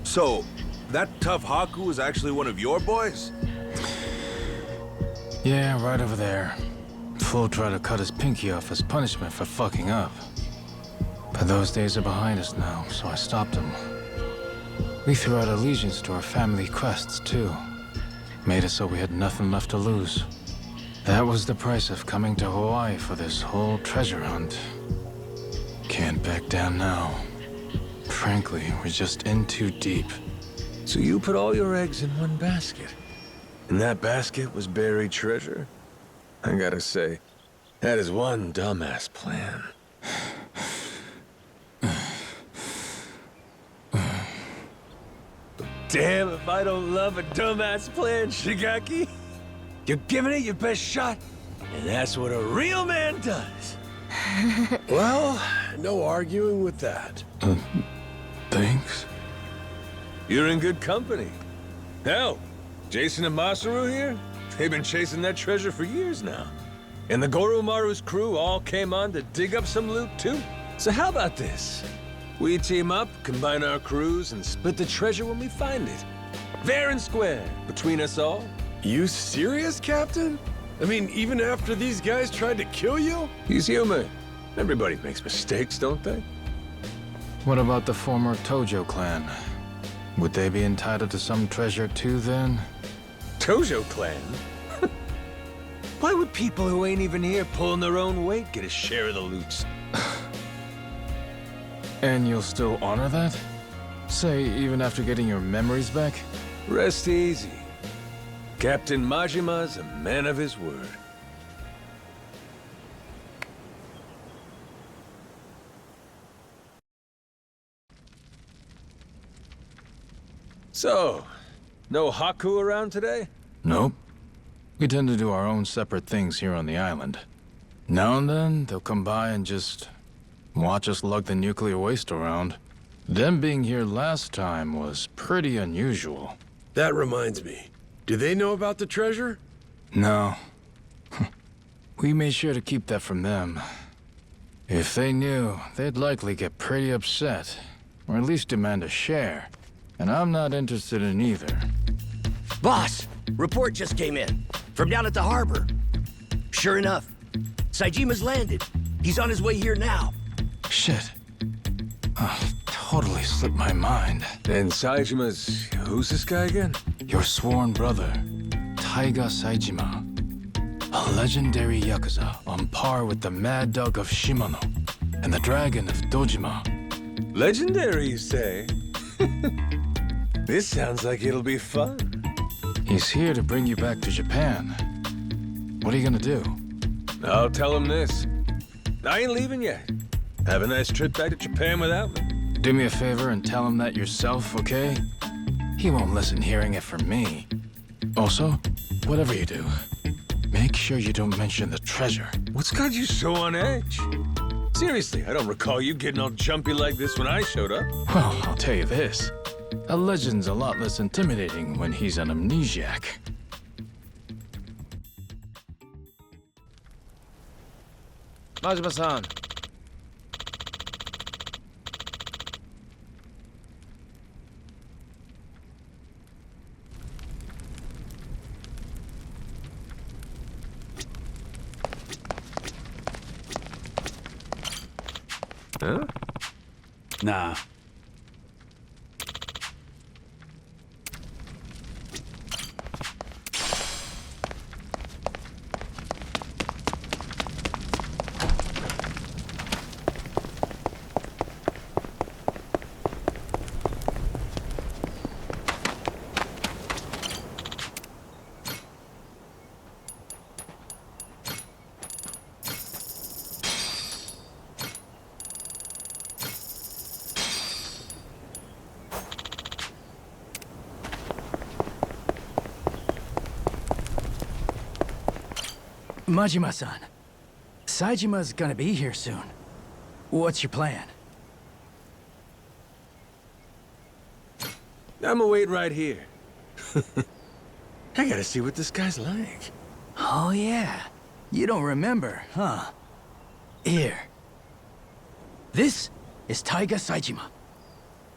I: So, that tough Haku is actually one of your boys?
M: Yeah, right over there. Fool tried to cut his pinky off as punishment for fucking up. But those days are behind us now, so I stopped him. We threw out allegiance to our family quests, too. Made it so we had nothing left to lose. That was the price of coming to Hawaii for this whole treasure hunt. Can't back down now. Frankly, we're just in too deep.
B: So you put all your eggs in one basket. And that basket was buried treasure? I gotta say, that is one dumbass plan. Damn if I don't love a dumbass plan, Shigaki. You're giving it your best shot, and that's what a real man does.
D: Well, no arguing with that.
M: Thanks.
B: You're in good company. Hell, Jason and Masaru here, they've been chasing that treasure for years now. And the Goro Maru's crew all came on to dig up some loot too. So how about this? We team up, combine our crews, and split the treasure when we find it. Fair and square, between us all.
D: You serious, Captain? I mean, even after these guys tried to kill you?
B: He's human. Everybody makes mistakes, don't they?
M: What about the former Tojo clan? Would they be entitled to some treasure too, then?
B: Tojo clan? Why would people who ain't even here pulling their own weight get a share of the loot?
M: And you'll still honor that? Say, even after getting your memories back?
B: Rest easy. Captain Majima's a man of his word. So, no Haku around today?
M: Nope. We tend to do our own separate things here on the island. Now and then, they'll come by and just watch us lug the nuclear waste around. Them being here last time was pretty unusual.
D: That reminds me. Do they know about the treasure?
M: No. We made sure to keep that from them. If they knew, they'd likely get pretty upset, or at least demand a share. And I'm not interested in either.
N: Boss, report just came in. From down at the harbor. Sure enough, Saejima's landed. He's on his way here now.
M: Shit. Totally slipped my mind.
B: And Saejima's... who's this guy again?
M: Your sworn brother, Taiga Saejima. A legendary yakuza on par with the Mad Dog of Shimano and the Dragon of Dojima.
B: Legendary, you say? This sounds like it'll be fun.
M: He's here to bring you back to Japan. What are you gonna do?
B: I'll tell him this. I ain't leaving yet. Have a nice trip back to Japan without me.
M: Do me a favor and tell him that yourself, okay? He won't listen hearing it from me. Also, whatever you do, make sure you don't mention the treasure.
B: What's got you so on edge? Seriously, I don't recall you getting all jumpy like this when I showed up.
M: Well, I'll tell you this. A legend's a lot less intimidating when he's an amnesiac.
J: Majima-san.
B: Huh?
H: Nah.
K: Majima-san, Saijima's gonna be here soon. What's your plan?
B: I'ma wait right here. I gotta see what this guy's like.
K: Oh yeah, you don't remember, huh? Here. This is Taiga Saijima.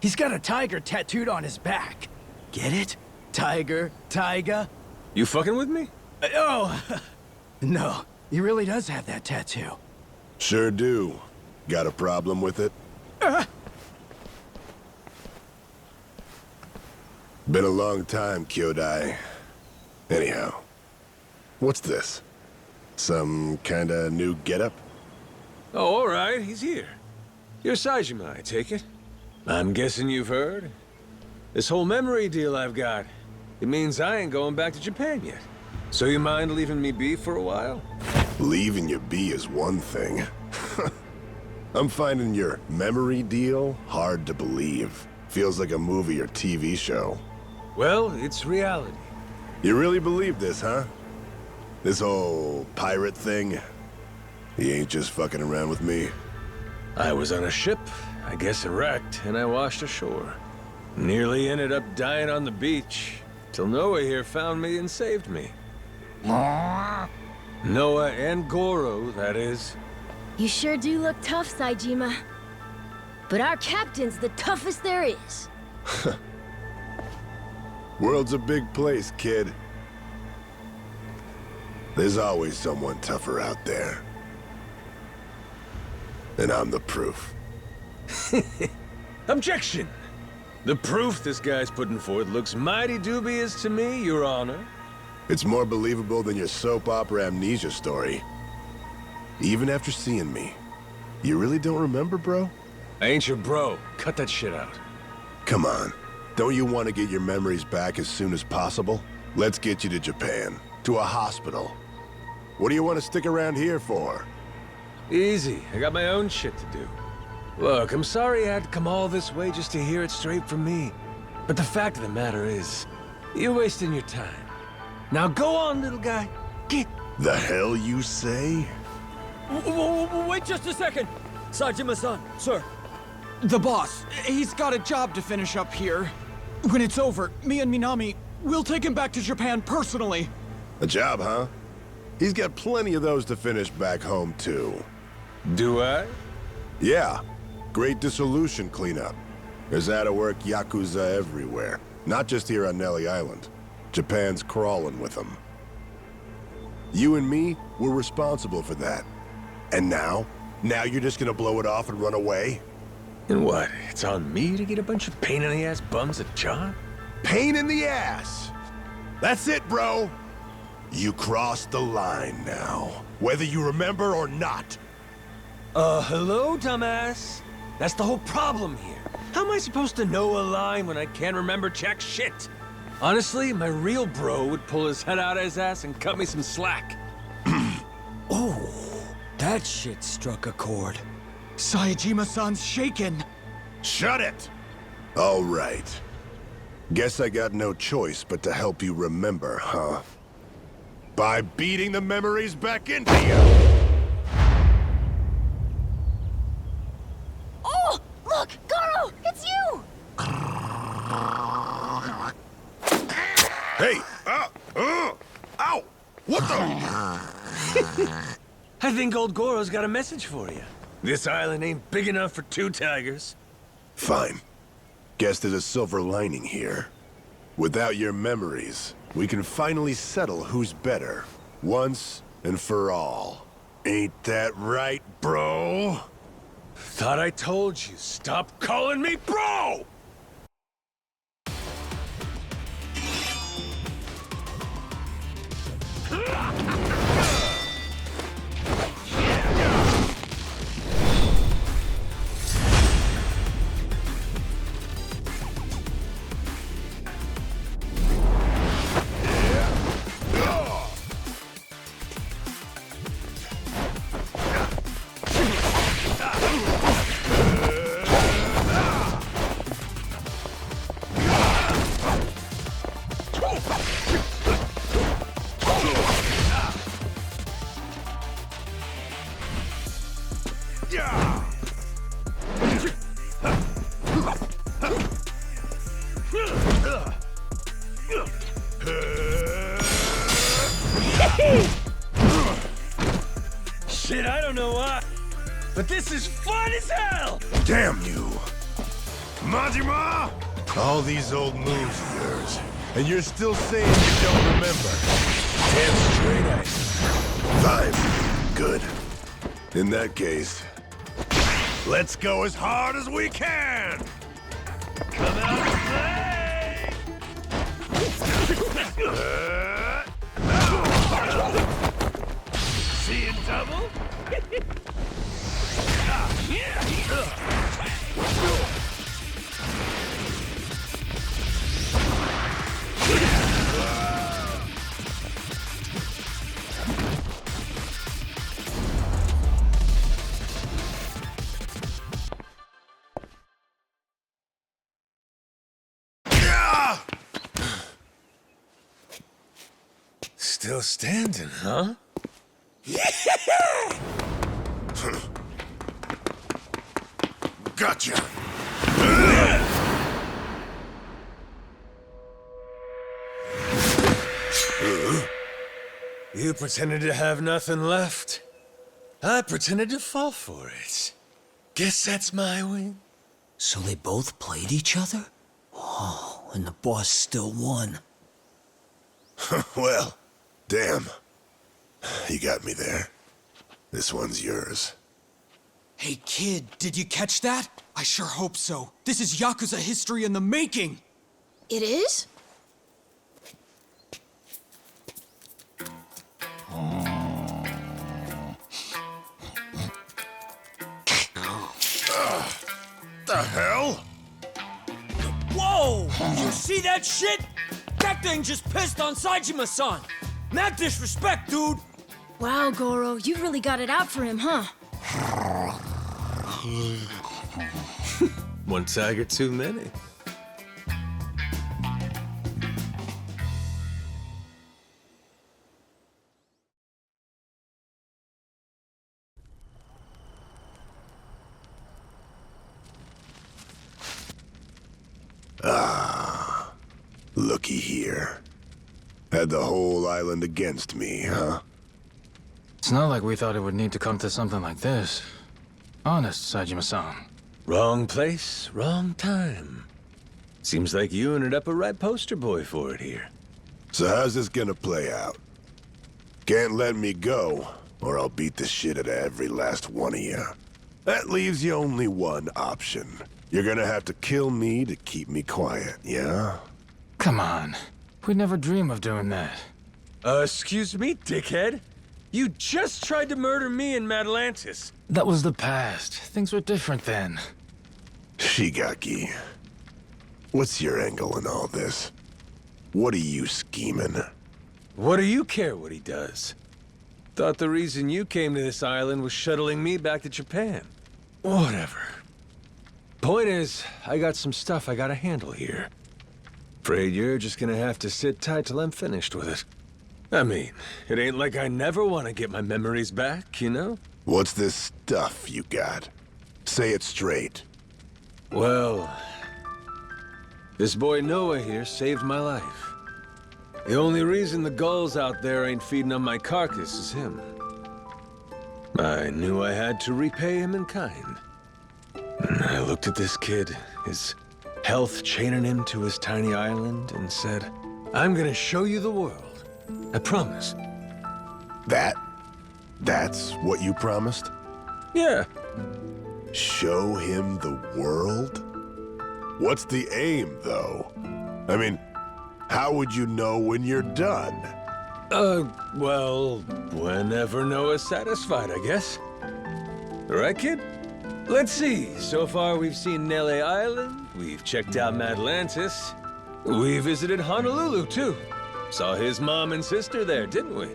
K: He's got a tiger tattooed on his back. Get it? Tiger, Taiga.
B: You fucking with me?
K: Oh, no, he really does have that tattoo.
E: Sure do. Got a problem with it? Been a long time, Kyodai. Anyhow, what's this? Some kinda new getup?
B: Oh, all right, he's here. You're Saijima, I take it. I'm guessing you've heard. This whole memory deal I've got, it means I ain't going back to Japan yet. So you mind leaving me be for a while?
E: Leaving you be is one thing. I'm finding your memory deal hard to believe. Feels like a movie or TV show.
B: Well, it's reality.
E: You really believe this, huh? This whole pirate thing? You ain't just fucking around with me?
B: I was on a ship, I guess it wrecked, and I washed ashore. Nearly ended up dying on the beach, till Noah here found me and saved me. Noah and Goro, that is.
A: You sure do look tough, Saijima. But our captain's the toughest there is.
E: World's a big place, kid. There's always someone tougher out there. And I'm the proof.
B: Objection! The proof this guy's putting forth looks mighty dubious to me, Your Honor.
E: It's more believable than your soap opera amnesia story. Even after seeing me. You really don't remember, bro?
B: I ain't your bro. Cut that shit out.
E: Come on. Don't you want to get your memories back as soon as possible? Let's get you to Japan. To a hospital. What do you want to stick around here for?
B: Easy. I got my own shit to do. Look, I'm sorry I had to come all this way just to hear it straight from me. But the fact of the matter is, you're wasting your time. Now go on, little guy. Get...
E: The hell you say?
K: Wait just a second! Saijima-san, sir.
L: The boss, he's got a job to finish up here. When it's over, me and Minami, we'll take him back to Japan personally.
E: A job, huh? He's got plenty of those to finish back home, too.
B: Do I?
E: Yeah. Great dissolution cleanup. There's out-of-work yakuza everywhere. Not just here on Nelly Island. Japan's crawling with them. You and me, we're responsible for that. And now? Now you're just gonna blow it off and run away?
B: And what? It's on me to get a bunch of pain-in-the-ass bums a job?
E: Pain in the ass! That's it, bro! You crossed the line now. Whether you remember or not.
B: Hello, dumbass? That's the whole problem here. How am I supposed to know a line when I can't remember jack shit? Honestly, my real bro would pull his head out of his ass and cut me some slack.
K: Oh, that shit struck a chord.
L: Saejima-san's shaken.
E: Shut it! All right. Guess I got no choice but to help you remember, huh? By beating the memories back into you!
A: Oh! Look! Goro! It's you!
E: Hey! Ow! What the?
B: I think old Goro's got a message for you. This island ain't big enough for 2 tigers.
E: Fine. Guess there's a silver lining here. Without your memories, we can finally settle who's better. Once and for all. Ain't that right, bro?
B: Thought I told you, stop calling me bro! Shit, I don't know why, but this is fun as hell!
E: Damn you! Majima! All these old moves of yours, and you're still saying you don't remember.
B: Damn straight I
E: Fine. Good. In that case, let's go as hard as we can!
B: Come out and play! Seeing double? Still standing, huh?
E: Gotcha!
B: You pretended to have nothing left. I pretended to fall for it. Guess that's my win.
N: So they both played each other? Oh, and the boss still won.
E: Well, damn. You got me there. This one's yours.
L: Hey, kid, did you catch that? I sure hope so. This is Yakuza history in the making!
A: It is?
E: The hell?
K: Whoa! You see that shit? That thing just pissed on Saejima-san! Mad disrespect, dude!
A: Wow, Goro, you really got it out for him, huh?
B: One tiger too many.
E: Looky here. Had the whole island against me, huh?
M: It's not like we thought it would need to come to something like this. Honest, Saejima-san.
B: Wrong place, wrong time. Seems like you ended up a right poster boy for it here.
E: So how's this gonna play out? Can't let me go, or I'll beat the shit out of every last one of you. That leaves you only one option. You're gonna have to kill me to keep me quiet, yeah?
M: Come on. We'd never dream of doing that.
B: Excuse me, dickhead? You just tried to murder me in Atlantis.
M: That was the past. Things were different then.
E: Shigaki, what's your angle in all this? What are you scheming?
B: What do you care what he does? Thought the reason you came to this island was shuttling me back to Japan. Whatever. Point is, I got some stuff I gotta handle here. Afraid you're just gonna have to sit tight till I'm finished with it. I mean, it ain't like I never want to get my memories back, you know?
E: What's this stuff you got? Say it straight.
B: Well, this boy Noah here saved my life. The only reason the gulls out there ain't feeding on my carcass is him. I knew I had to repay him in kind. I looked at this kid, his health chaining him to his tiny island, and said, I'm gonna show you the world. I promise.
E: That's what you promised?
B: Yeah.
E: Show him the world? What's the aim, though? I mean, how would you know when you're done?
B: Well, whenever Noah's satisfied, I guess. Right, kid? Let's see. So far, we've seen Nele Island, we've checked out Madlantis, we visited Honolulu, too. Saw his mom and sister there, didn't we?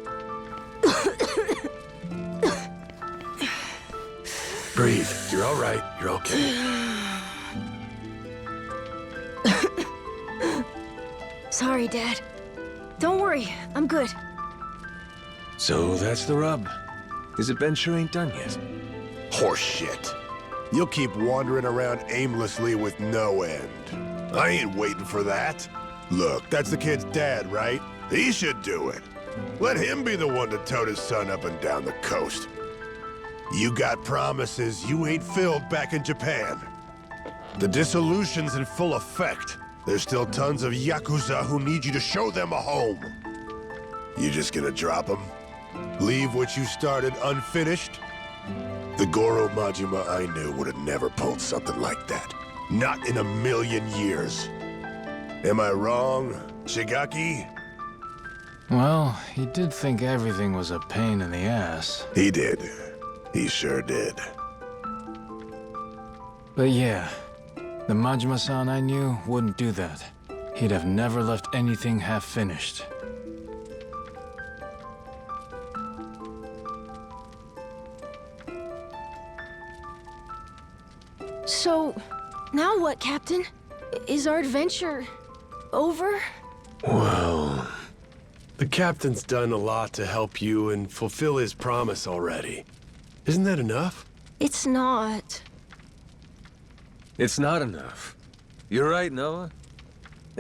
D: Breathe. You're all right. You're okay.
A: Sorry, Dad. Don't worry, I'm good.
B: So that's the rub. His adventure ain't done yet.
E: Horseshit. You'll keep wandering around aimlessly with no end. I ain't waiting for that. Look, that's the kid's dad, right? He should do it. Let him be the one to tote his son up and down the coast. You got promises you ain't filled back in Japan. The dissolution's in full effect. There's still tons of yakuza who need you to show them a home. You just gonna drop them? Leave what you started unfinished? The Goro Majima I knew would have never pulled something like that. Not in a million years. Am I wrong, Shigaki?
M: Well, he did think everything was a pain in the ass.
E: He did. He sure did.
M: But yeah, the Majima-san I knew wouldn't do that. He'd have never left anything half-finished.
A: So, now what, Captain? Is our adventure over?
D: Well, the captain's done a lot to help you and fulfill his promise already. Isn't that enough?
A: It's not.
B: It's not enough. You're right, Noah.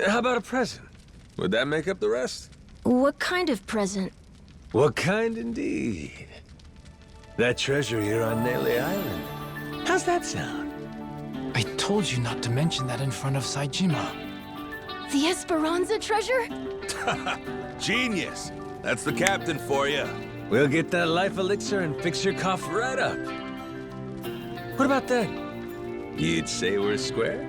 B: How about a present? Would that make up the rest?
A: What kind of present?
B: What kind indeed? That treasure here on Nele Island. How's that sound?
M: I told you not to mention that in front of Saejima.
A: The Esperanza treasure?
I: Genius. That's the captain for you.
B: We'll get that life elixir and fix your cough right up. What about that? You'd say we're square?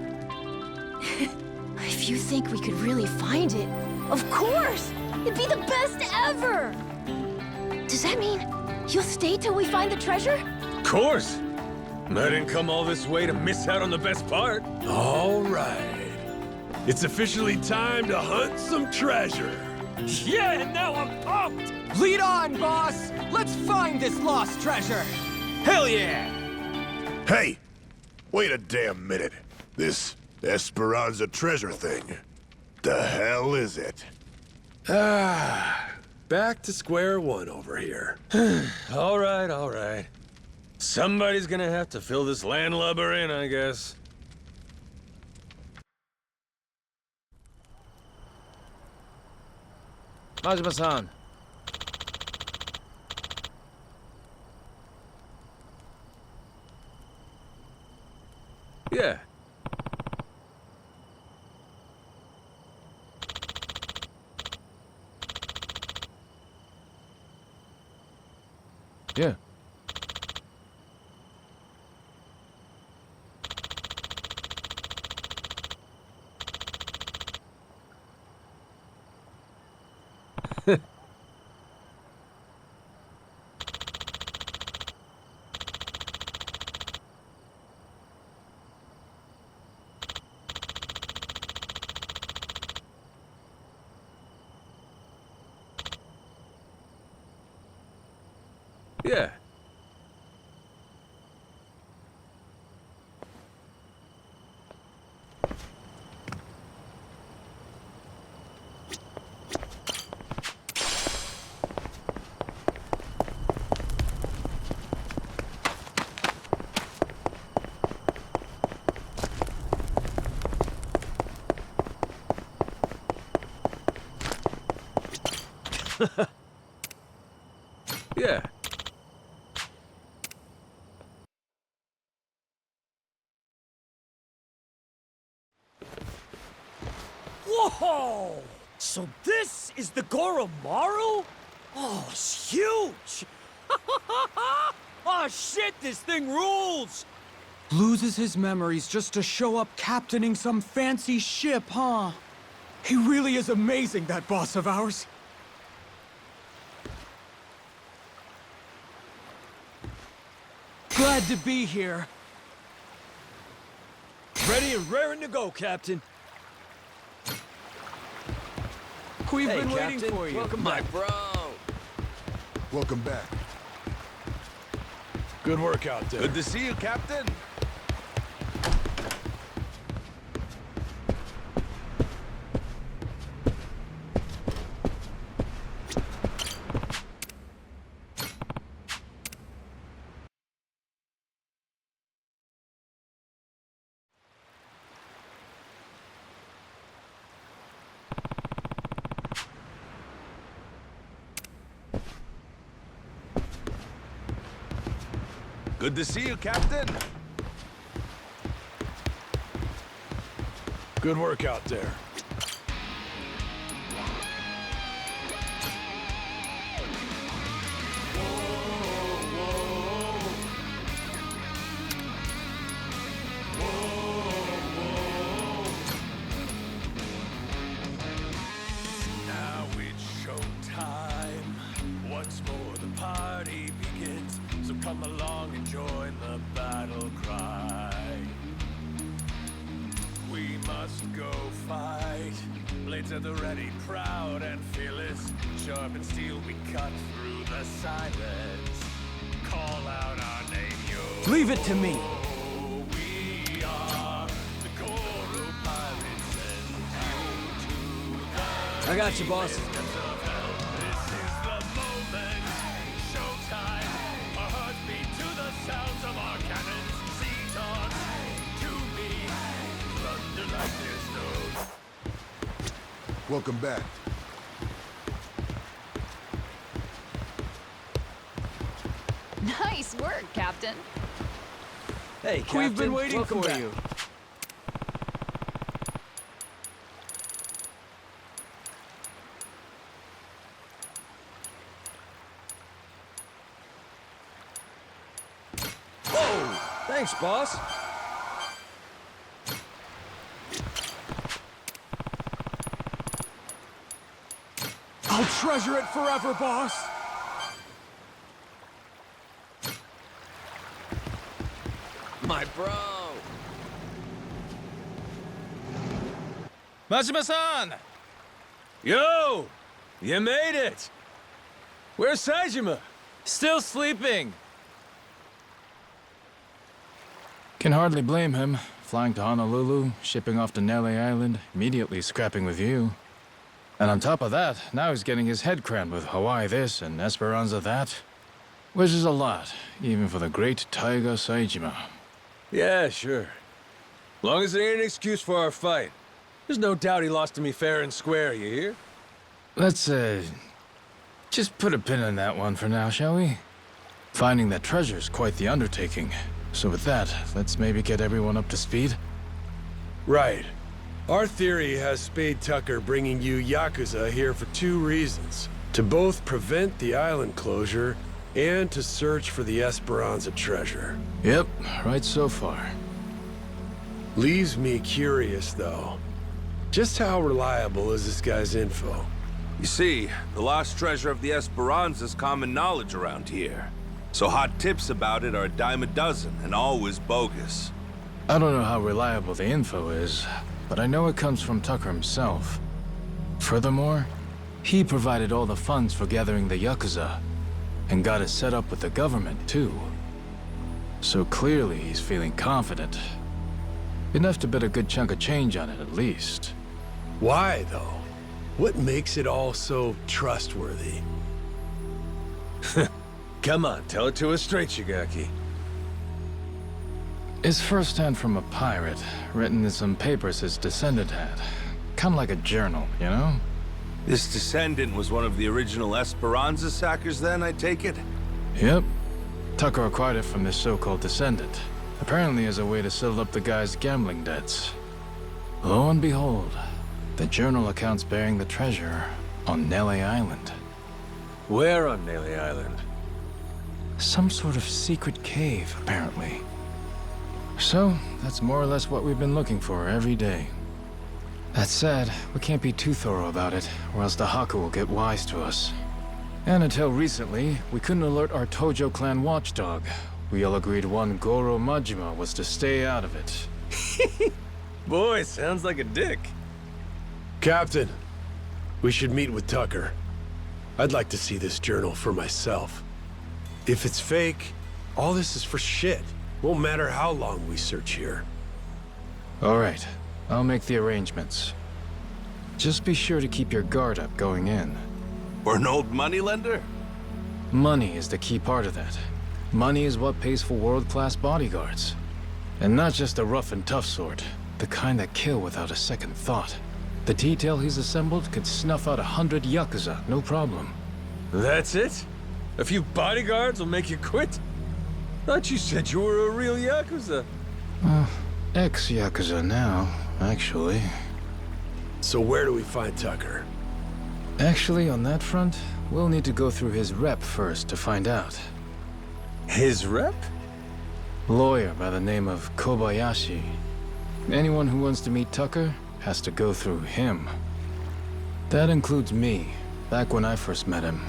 A: If you think we could really find it, of course! It'd be the best ever! Does that mean you'll stay till we find the treasure?
B: Of course! I didn't come all this way to miss out on the best part.
D: All right. It's officially time to hunt some treasure.
L: Yeah, now I'm pumped! Lead on, boss! Let's find this lost treasure! Hell yeah!
E: Hey! Wait a damn minute. This Esperanza treasure thing. The hell is it?
D: Back to square one over here.
B: All right, all right. Somebody's gonna have to fill this landlubber in, I guess.
M: Majima-san.
B: Yeah.
M: Yeah.
B: Yeah. Yeah.
K: Whoa! So this is the Goro Maru? Oh, it's huge! Oh shit, this thing rules!
L: Loses his memories just to show up captaining some fancy ship, huh? He really is amazing, that boss of ours. Glad to be here.
K: Ready and raring to go, Captain.
L: We've
K: Hey,
L: been
K: Captain.
L: waiting for you.
K: Welcome back.
N: Bro.
E: Welcome back.
H: Good work out there.
I: Good to see you, Captain. Good to see you, Captain.
H: Good work out there.
K: Now it's showtime. Once more the party begins. So come along and join the battle cry. We must go fight. Blades at the ready, proud and fearless. Sharp and steel, we cut through the silence. Call out our name, yo.
L: Leave it to me.
K: We are the Goro Pirates, and you to the
L: I got you, boss.
K: This is the moment. Showtime. Our hearts beat to the sounds of our cannons. Sea dogs to me. Thunder like there's no.
E: Welcome back.
O: Nice work, Captain.
K: Hey, Captain.
L: We've been waiting
K: Welcome
L: for
K: back.
L: you.
K: Whoa! Thanks, boss.
L: I'll treasure it forever, boss.
N: My bro.
M: Majima-san!
B: Yo! You made it! Where's Saejima?
M: Still sleeping! Can hardly blame him. Flying to Honolulu, shipping off to Nelly Island, immediately scrapping with you. And on top of that, now he's getting his head crammed with Hawaii this and Esperanza that. Which is a lot, even for the great Taiga Saejima.
B: Yeah, sure. Long as there ain't an excuse for our fight. There's no doubt he lost to me fair and square, you hear?
M: Let's, just put a pin in that one for now, shall we? Finding that treasure's quite the undertaking. So with that, let's maybe get everyone up to speed.
D: Right. Our theory has Spade Tucker bringing you Yakuza here for two reasons. To both prevent the island closure and to search for the Esperanza treasure.
M: Yep, right so far.
D: Leaves me curious, though. Just how reliable is this guy's info?
I: You see, the lost treasure of the Esperanza's common knowledge around here. So hot tips about it are a dime a dozen, and always bogus.
M: I don't know how reliable the info is, but I know it comes from Tucker himself. Furthermore, he provided all the funds for gathering the Yakuza, and got it set up with the government, too. So clearly he's feeling confident. Enough to bet a good chunk of change on it, at least.
D: Why, though? What makes it all so trustworthy?
B: Come on, tell it to us straight, Shigaki.
M: It's firsthand from a pirate, written in some papers his descendant had. Kinda like a journal, you know?
I: This descendant was one of the original Esperanza sackers then, I take it?
M: Yep. Tucker acquired it from this so-called descendant. Apparently as a way to settle up the guy's gambling debts. Lo and behold, The journal accounts bearing the treasure on Nelly Island.
B: Where on Nelly Island?
M: Some sort of secret cave, apparently. So, that's more or less what we've been looking for every day. That said, we can't be too thorough about it, or else the Haku will get wise to us. And until recently, we couldn't alert our Tojo clan watchdog. We all agreed one Goro Majima was to stay out of it.
B: Boy, sounds like a dick.
D: Captain, we should meet with Tucker. I'd like to see this journal for myself. If it's fake, all this is for shit. Won't matter how long we search here.
M: All right, I'll make the arrangements. Just be sure to keep your guard up going in.
I: Or an old moneylender?
M: Money is the key part of that. Money is what pays for world-class bodyguards. And not just the rough and tough sort, the kind that kill without a second thought. The detail he's assembled could snuff out 100 yakuza, no problem.
B: That's it? A few bodyguards will make you quit? Thought you said you were a real yakuza.
M: Ex-yakuza now, actually.
D: So where do we find Tucker?
M: Actually, on that front, we'll need to go through his rep first to find out.
B: His rep?
M: Lawyer by the name of Kobayashi. Anyone who wants to meet Tucker has to go through him. That includes me, back when I first met him.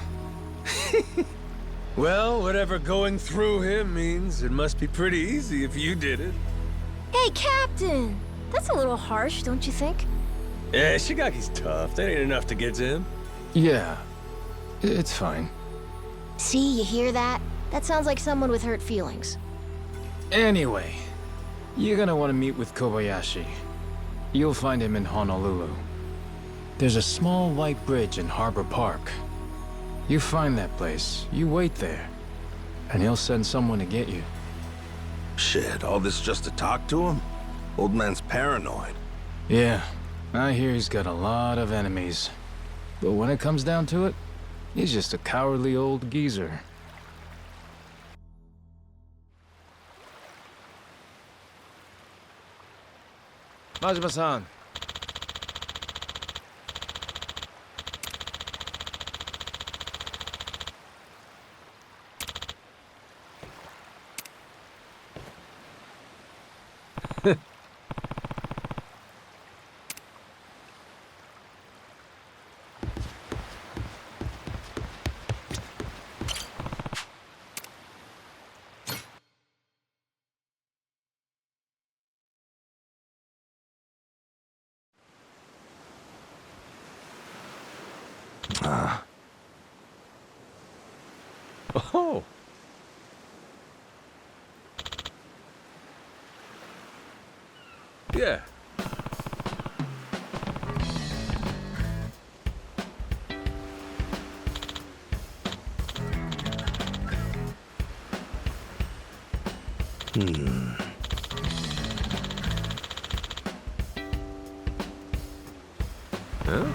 B: Well, whatever going through him means, it must be pretty easy if you did it.
A: Hey, Captain! That's a little harsh, don't you think?
B: Yeah, Shigaki's tough. That ain't enough to get to him.
M: Yeah, it's fine.
A: See, you hear that? That sounds like someone with hurt feelings.
M: Anyway, you're gonna want to meet with Kobayashi. You'll find him in Honolulu. There's a small white bridge in Harbor Park. You find that place, you wait there, and he'll send someone to get you.
I: Shit, all this just to talk to him? Old man's paranoid.
M: Yeah, I hear he's got a lot of enemies. But when it comes down to it, he's just a cowardly old geezer. Majima-san.
B: Oh. Yeah. Huh?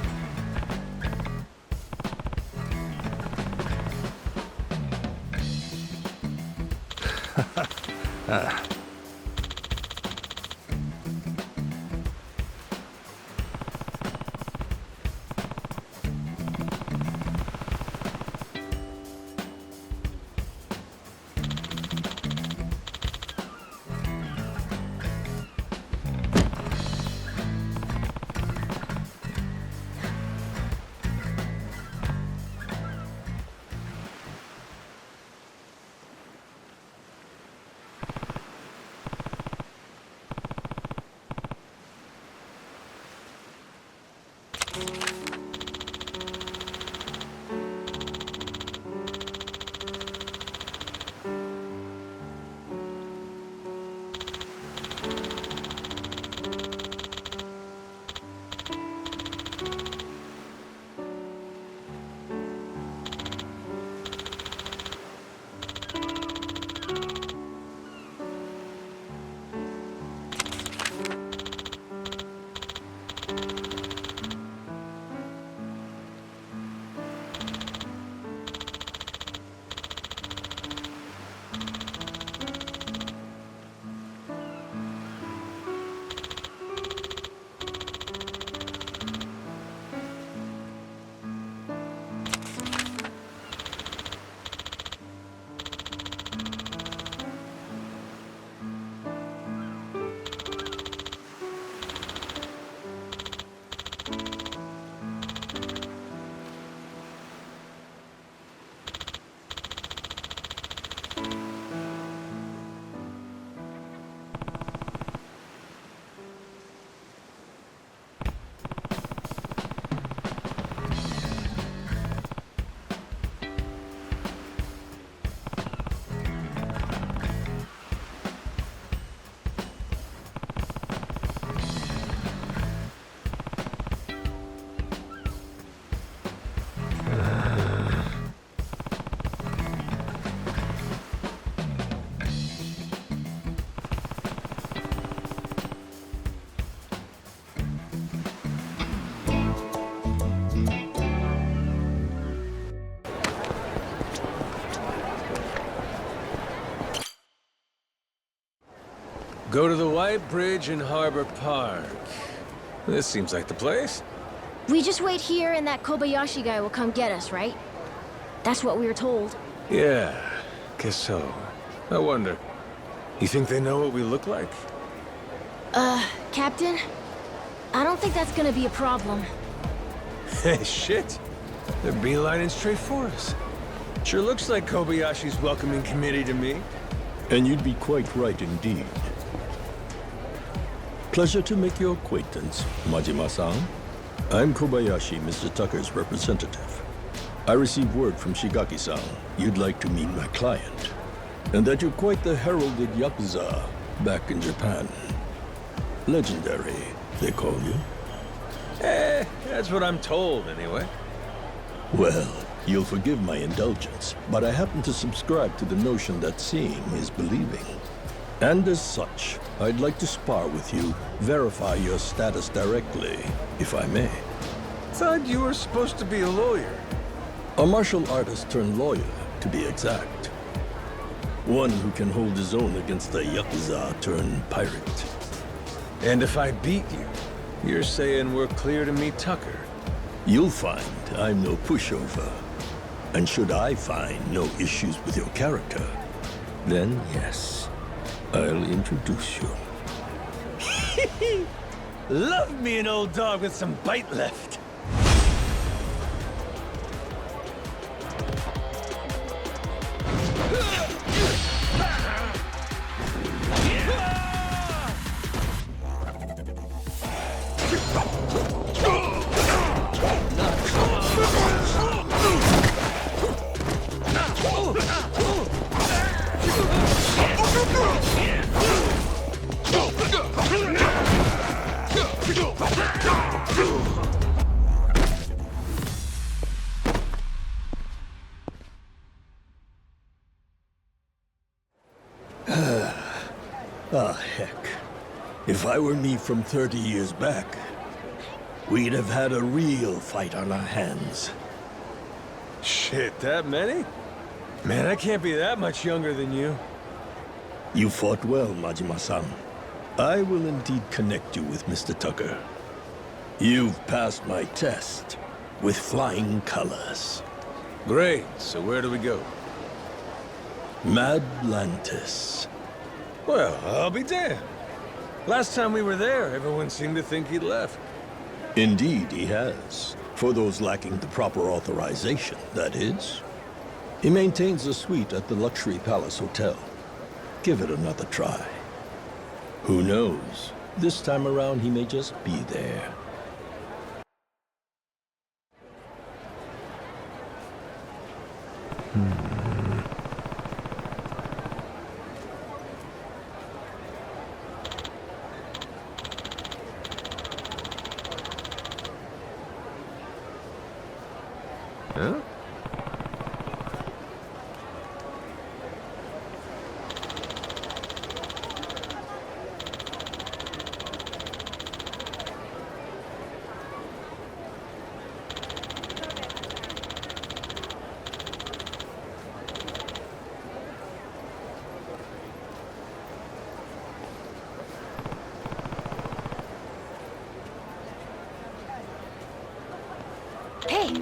B: Go to the White Bridge in Harbor Park. This seems like the place.
A: We just wait here and that Kobayashi guy will come get us, right? That's what we were told.
B: Yeah, guess so. I wonder, you think they know what we look like?
A: Captain? I don't think that's gonna be a problem.
B: Hey, shit. They're beelining straight for us. Sure looks like Kobayashi's welcoming committee to me.
O: And you'd be quite right indeed. Pleasure to make your acquaintance, Majima-san. I'm Kobayashi, Mr. Tucker's representative. I received word from Shigaki-san you'd like to meet my client, and that you're quite the heralded yakuza back in Japan. Legendary, they call you.
B: That's what I'm told, anyway.
O: Well, you'll forgive my indulgence, but I happen to subscribe to the notion that seeing is believing. And as such, I'd like to spar with you, verify your status directly, if I may.
B: Thought you were supposed to be a lawyer.
O: A martial artist turned lawyer, to be exact. One who can hold his own against a yakuza turned pirate.
B: And if I beat you, you're saying we're clear to meet Tucker?
O: You'll find I'm no pushover. And should I find no issues with your character, then yes, I'll introduce you.
B: Love me an old dog with some bite left.
O: Heck. If I were me from 30 years back, we'd have had a real fight on our hands.
B: Shit, that many? Man, I can't be that much younger than you.
O: You fought well, Majima-san. I will indeed connect you with Mr. Tucker. You've passed my test with flying colors.
B: Great, so where do we go?
O: Madlantis.
B: Well, I'll be damned. Last time we were there, everyone seemed to think he'd left.
O: Indeed, he has. For those lacking the proper authorization, that is. He maintains a suite at the Luxury Palace Hotel. Give it another try. Who knows? This time around, he may just be there.
B: Huh?
A: Hey!